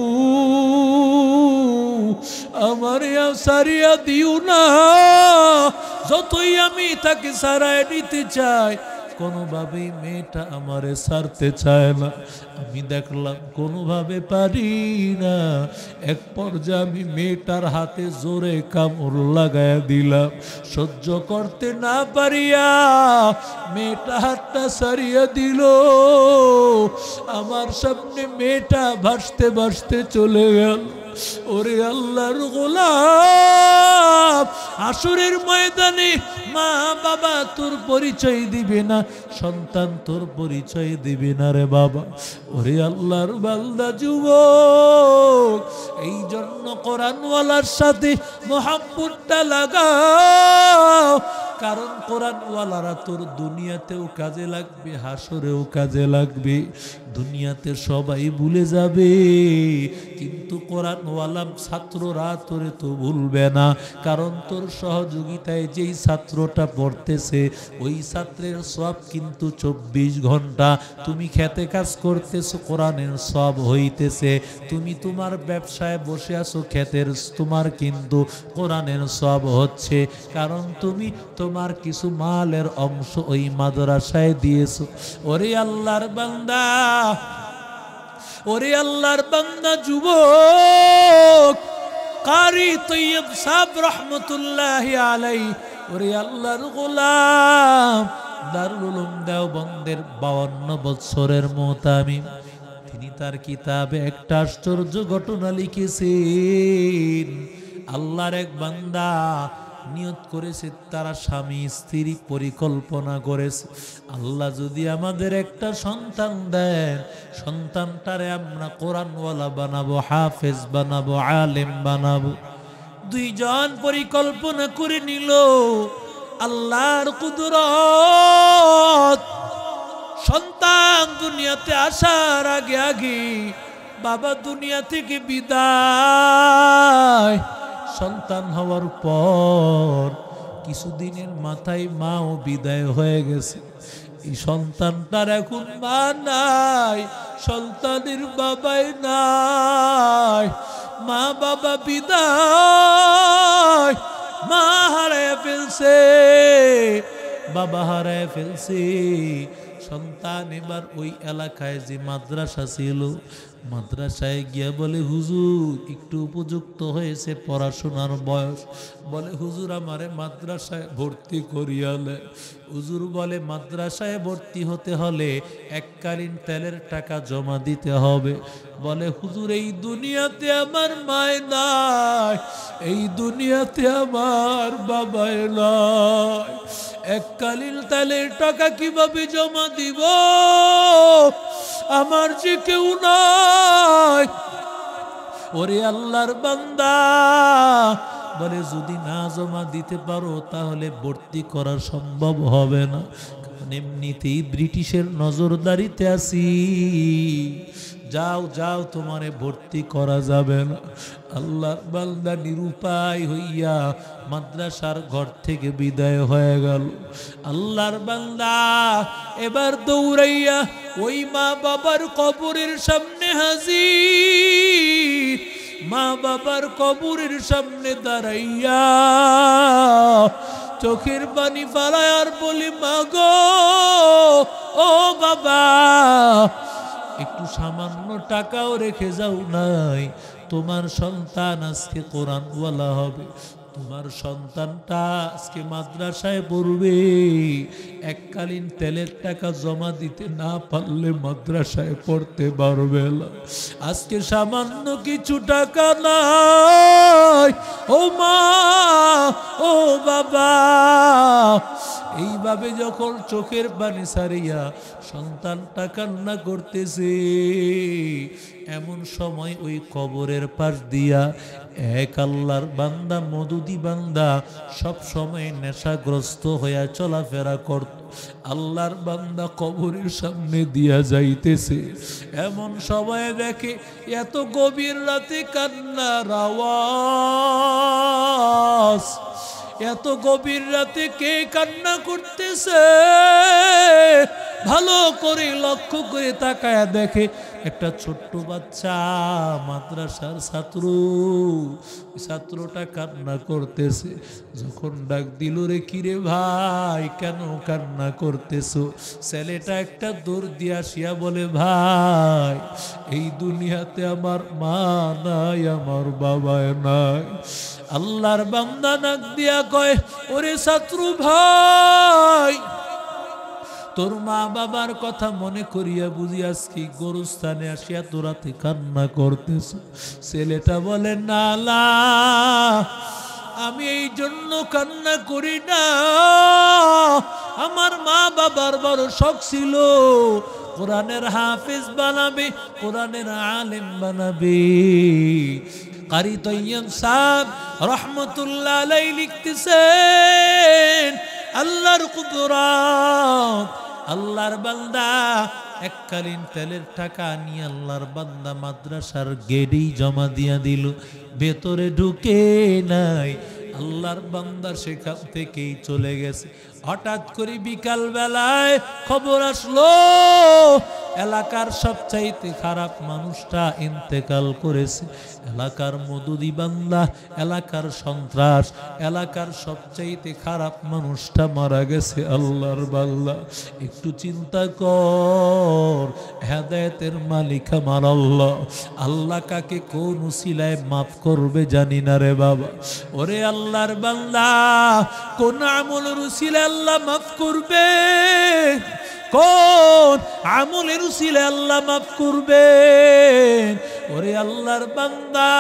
আমারে সারিয়া দিও না। যতই আমি তাকে সারায় নিতে চাই, কোনোভাবেই মেয়েটা আমারে ছাড়তে চায় না। আমি দেখলাম কোনোভাবে পারি না। এক পর্যায়ে আমি মেয়েটার হাতে জোরে কামড় লাগায়া দিলাম। সহ্য করতে না পারিয়া মেয়েটা হাতটা ছাড়িয়া দিল। আমার সামনে মেয়েটা ভাসতে ভাসতে চলে গেল। ওরে আল্লাহর গোলাম, আসরের ময়দানে মা বাবা তোর পরিচয় দিবে না, সন্তান তোর পরিচয় দিবে না রে বাবা। ওরে আল্লাহর বান্দা যুবক, এই জন্য কোরআনওয়ালার সাথে মোহাব্বতটা লাগাও। কারণ কোরআনওয়ালারা তোর দুনিয়াতেও কাজে লাগবে, হাসরেও কাজে লাগবে। দুনিয়াতে সবাই ভুলে যাবে, কিন্তু কোরআনওয়ালা ছাত্ররা তোরে তো ভুলবে না। কারণ তোর সহযোগিতায় যেই ছাত্রটা পড়তেছে ওই ছাত্রের সব কিন্তু 24 ঘন্টা। তুমি খেতে কাজ করতেছো, কোরআনের সব হইতেছে। তুমি তোমার ব্যবসায় বসে আছো, ক্ষেতের তোমার কিন্তু কোরআনের সব হচ্ছে। কারণ তুমি তোমার কিছু মালের অংশ ওই মাদ্রাসায় দিয়েছো। ওরে আল্লাহর বান্দা, ওরে আল্লাহর বান্দা যুবক কারি তৈয়ব সাহেব রহমতুল্লাহি আলাইহি, ওরে আল্লাহর গোলাম দারুল উলুম দেওবন্দের 52 বছরের মুতামিম, তিনি তার কিতাবে একটা আশ্চর্য ঘটনা লিখেছেন। আল্লাহর এক বান্দা নিয়ত করেছে, তারা স্বামী স্ত্রী পরিকল্পনা করেছে, আল্লাহ যদি আমাদের একটা সন্তান দেন, সন্তানটারে আমরা কোরআনওয়ালা বানাবো, হাফেজ বানাবো, আলেম বানাবো। দুইজন পরিকল্পনা করে নিল। আল্লাহর কুদরত, সন্তান দুনিয়াতে আসার আগে আগে বাবা দুনিয়া থেকে বিদায়। সন্তান হওয়ার পর কিছুদিনের মাথায় মাও বিদায় হয়ে গেছে। এই সন্তানটার এখন মা নাই, সন্তানের বাবাই নাই। মা বাবা বিদায়, মা হারায় ফেলছে, বাবা হারায় ফেলছে। সন্তান এবার ওই এলাকায় যে মাদ্রাসা ছিল, মাদ্রাসায় গিয়া বলে, হুজুর একটু উপযুক্ত হয়েছে পড়াশোনার বয়স, বলে হুজুর আমারে মাদ্রাসায় ভর্তি করিয়ালে। হুজুর বলে মাদ্রাসায় ভর্তি হতে হলে এককালীন তেলের টাকা জমা দিতে হবে। বলে হুজুর এই দুনিয়াতে আমার মায় নাই, এই দুনিয়াতে আমার বাবাই নাই, এককালীন তেলের টাকা কিভাবে জমা দিব? আমার যে কেউ নাই। ওরে আল্লাহর বান্দা বলে যদি না জমা দিতে পারো তাহলে ভর্তি করা সম্ভব হবে না, কারণ এমনিতেই ব্রিটিশের নজরদারিতে আছি। যাও যাও, তোমারে ভর্তি করা যাবে না। আল্লাহর বান্দা নিরুপায় হইয়া মাদ্রাসার ঘর থেকে বিদায় হয়ে গেল। আল্লাহর বান্দা এবার দৌড়াইয়া ওই মা বাবার কবরের সামনে হাজির। মা বাবার কবরের সামনে দাঁড়াইয়া চোখের পানি ফালায় আর বলি, মা গো, ও বাবা, একটু সামান্য টাকাও রেখে যাও নাই, তোমার সন্তান আজকে কোরআনওয়ালা হবে, তোমার সন্তানটা আজকে মাদ্রাসায় পড়বে। এককালীন তেলের টাকা জমা দিতে না পারলে মাদ্রাসায় পড়তে পারবে না। আজকে সামান্য কিছু টাকা নাই, ও মা, ও বাবা। এইভাবে যখন চোখের পানি ছাড়িয়া সন্তানটা কান্না করতেছে, এমন সময় ওই কবরের পাশ দিয়া এক আল্লাহর বান্দা, মদুদি বান্দা, সব সময় নেশাগ্রস্ত হইয়া চলাফেরা করত। আল্লাহর বান্দা কবরের সামনে দিয়া যাইতেছে, এমন সময় দেখে এত গভীর রাতে কান্নার আওয়াজ। এত গভীর রাতে কে কান্না করতেছে? ভালো করে লক্ষ্য করে তাকায়া দেখে একটা ছোট্ট বাচ্চা, মাদ্রাসার ছাত্র। ছাত্রটা কান্না করতেছে। যখন ডাক দিল, রে কিরে ভাই, কেন কান্না করতেছো? ছেলেটা একটা দৌড় দিয়ে আসিয়া বলে, ভাই, এই দুনিয়াতে আমার মা নাই, আমার বাবা নাই। আল্লাহর বান্দা নাক দিয়া কয়, ওরে ছাত্র ভাই, তোর মা বাবার কথা মনে করিয়া বুঝি আজকে গোরস্থানে আসিয়া তোরাতে কান্না করতেছ? ছেলেটা বলে, না না, আমি এই জন্য কান্না করি না, আমার মা বাবার বড় শখ ছিল কোরআনের হাফেজ বানাবে, কোরআনের আলেম বানাবে। কারি তৈয়ব সাহেব রহমতুল্লাহ আলাইহি লিখতেছেন, আল্লাহর কুদরত। আল্লাহর বান্দা এককালীন তেলের টাকা নিয়ে আল্লাহর বান্দা মাদ্রাসার গেটেই জমা দিয়া দিল, ভেতরে ঢুকে নাই। আল্লাহর বান্দা সেখান থেকেই চলে গেছে। হঠাৎ করে বিকাল বেলায় খবর আসলো এলাকার সবচাইতে খারাপ মানুষটা ইন্তেকাল করেছে। এলাকার মদুদি বান্দা, এলাকার সন্ত্রাস, এলাকার সবচাইতে খারাপ মানুষটা মারা গেছে। আল্লাহর বান্দা একটু চিন্তা কর, হেদায়েতের মালিক আমার আল্লাহ। আল্লাহ কাকে কোন উসিলায় মাফ করবে জানি না রে বাবা। ওরে আল্লাহর বান্দা, কোন আমলের উসিলায় আল্লাহ মাফ করবে? কোন আমলের উসিলায় আল্লাহ মাফ করবে? ওরে আল্লাহর বান্দা,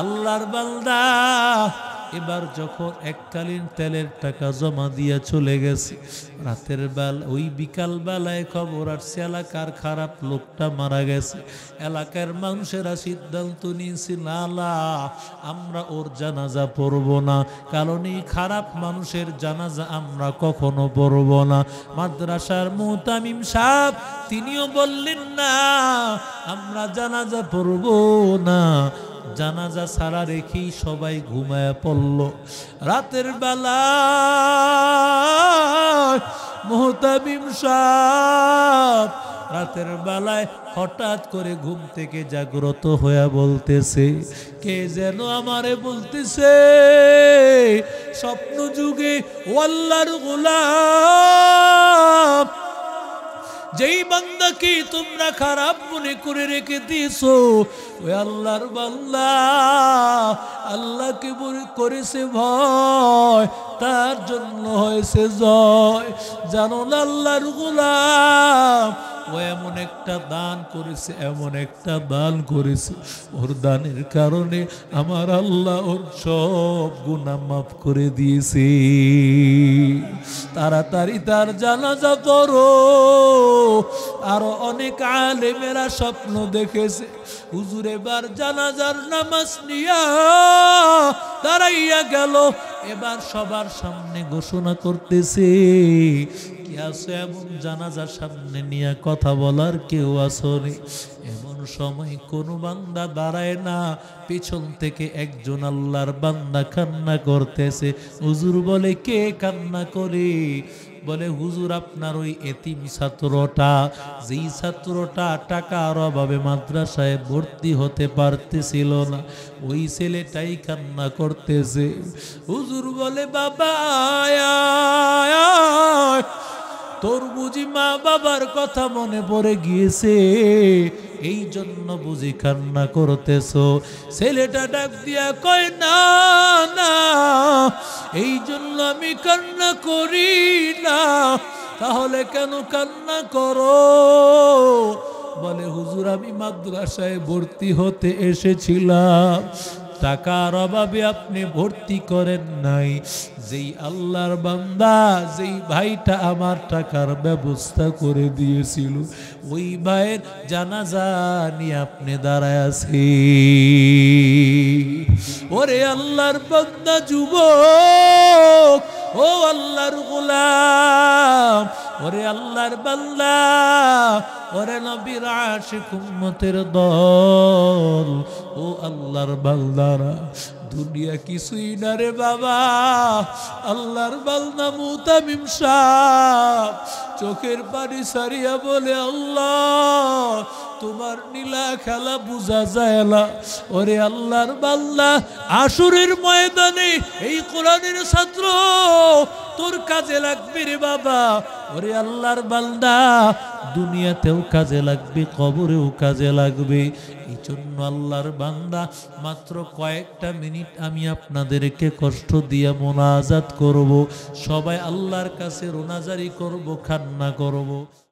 আল্লাহর বান্দা এবার যখন এককালীন তেলের টাকা জমা দিয়া চলে গেছে, রাতের বেলা ওই বিকাল বেলায় খবর আসছে এলাকার খারাপ লোকটা মারা গেছে। এলাকার মানুষেরা সিদ্ধান্ত নিয়েছে, না আমরা ওর জানাজা পড়ব না, কারণ এই খারাপ মানুষের জানাজা আমরা কখনো পড়ব না। মাদ্রাসার মুতামিম সাহেব তিনিও বললেন, না আমরা জানাজা পড়ব না। জানাজা সারা রেখেই সবাই ঘুমায় পড়ল। রাতের বেলা মুহতামিম সাহেব রাতের বেলায় হঠাৎ করে ঘুম থেকে জাগ্রত হয়ে বলতেছে, কে যেন আমারে বলতেছে স্বপ্ন যুগে, ও আল্লাহর গোলাম, যেই বান্দাকে তোমরা খারাপ মনে করে রেখে দিয়েছো, ওই আল্লাহর বান্দা আল্লাহকে করেছে ভয়, তার জন্য হয়েছে জয়। জানো না আল্লাহর গোলাম, ও এমন একটা দান করেছে, এমন একটা দান করেছে, ওর দানের কারণে আমার আল্লাহ ওর সব গুনাহ মাফ করে দিয়েছে। তাড়াতাড়ি তার জানাজা পড়ো। আরো অনেক আলেমেরা স্বপ্ন দেখেছে, হুজুর এবার জানাজার নামাজ নিয়া দাঁড়াইয়া গেল, এবার সবার সামনে ঘোষণা করতেছে, কি আছে এমন জানাজার সামনে নিয়ে কথা বলার কেউ আসরে? এমন সময় কোন বান্দা দাঁড়ায় না, পিছন থেকে একজন আল্লাহর বান্দা কান্না করতেছে। হুজুর বলে, কে কান্না করে? বলে, হুজুর আপনার ওই এতিম ছাত্রটা, যেই ছাত্রটা টাকার অভাবে মাদ্রাসায় ভর্তি হতে পারতেছিল না, ওই ছেলেটাই কান্না করতেছে। হুজুর বলে, বাবা তোর বুঝি মা বাবার কথা মনে পড়ে গিয়েছে, এই জন্য বুঝি কান্না করতেছ? ছেলেটা ডাক দিয়া কয়, না না, এই জন্য আমি কান্না করি না। তাহলে কেন কান্না করো? বলে, হুজুর আমি মাদ্রাসায় ভর্তি হতে এসেছিলাম, টাকার অভাবে আপনি ভর্তি করেন নাই। যেই আল্লাহর বান্দা, যেই ভাইটা আমার টাকার ব্যবস্থা করে দিয়েছিল, ওই ভাইয়ের জানাজা নিয়ে আপনি দাঁড়ায় আছি। ওরে আল্লাহর বান্দা যুবক, ও আল্লাহর গোলাম, ওরে আল্লাহর বান্দা, ওরে নবীর আশিক উম্মতের দল, ও আল্লাহর বান্দারা, দুনিয়া কিছুই না রে বাবা। আল্লাহর বান্দা মুতামিম সাহেব চোখের পানি সারিয়া বলে, আল্লাহ তোমার নীলা খেলা বুঝা যায় না। ওরে আল্লাহর বান্দা, আসরের ময়দানে এই কোরআনের ছাত্র তোর কাজে লাগবে রে বাবা। ওরে আল্লাহর বান্দা, দুনিয়াতেও কাজে লাগবে, কবরেও কাজে লাগবে। এই জন্য আল্লাহর বান্দা, মাত্র কয়েকটা মিনিট আমি আপনাদেরকে কষ্ট দিয়ে মোনাজাত করব। সবাই আল্লাহর কাছে রোনাজারি করব, কান্না করব।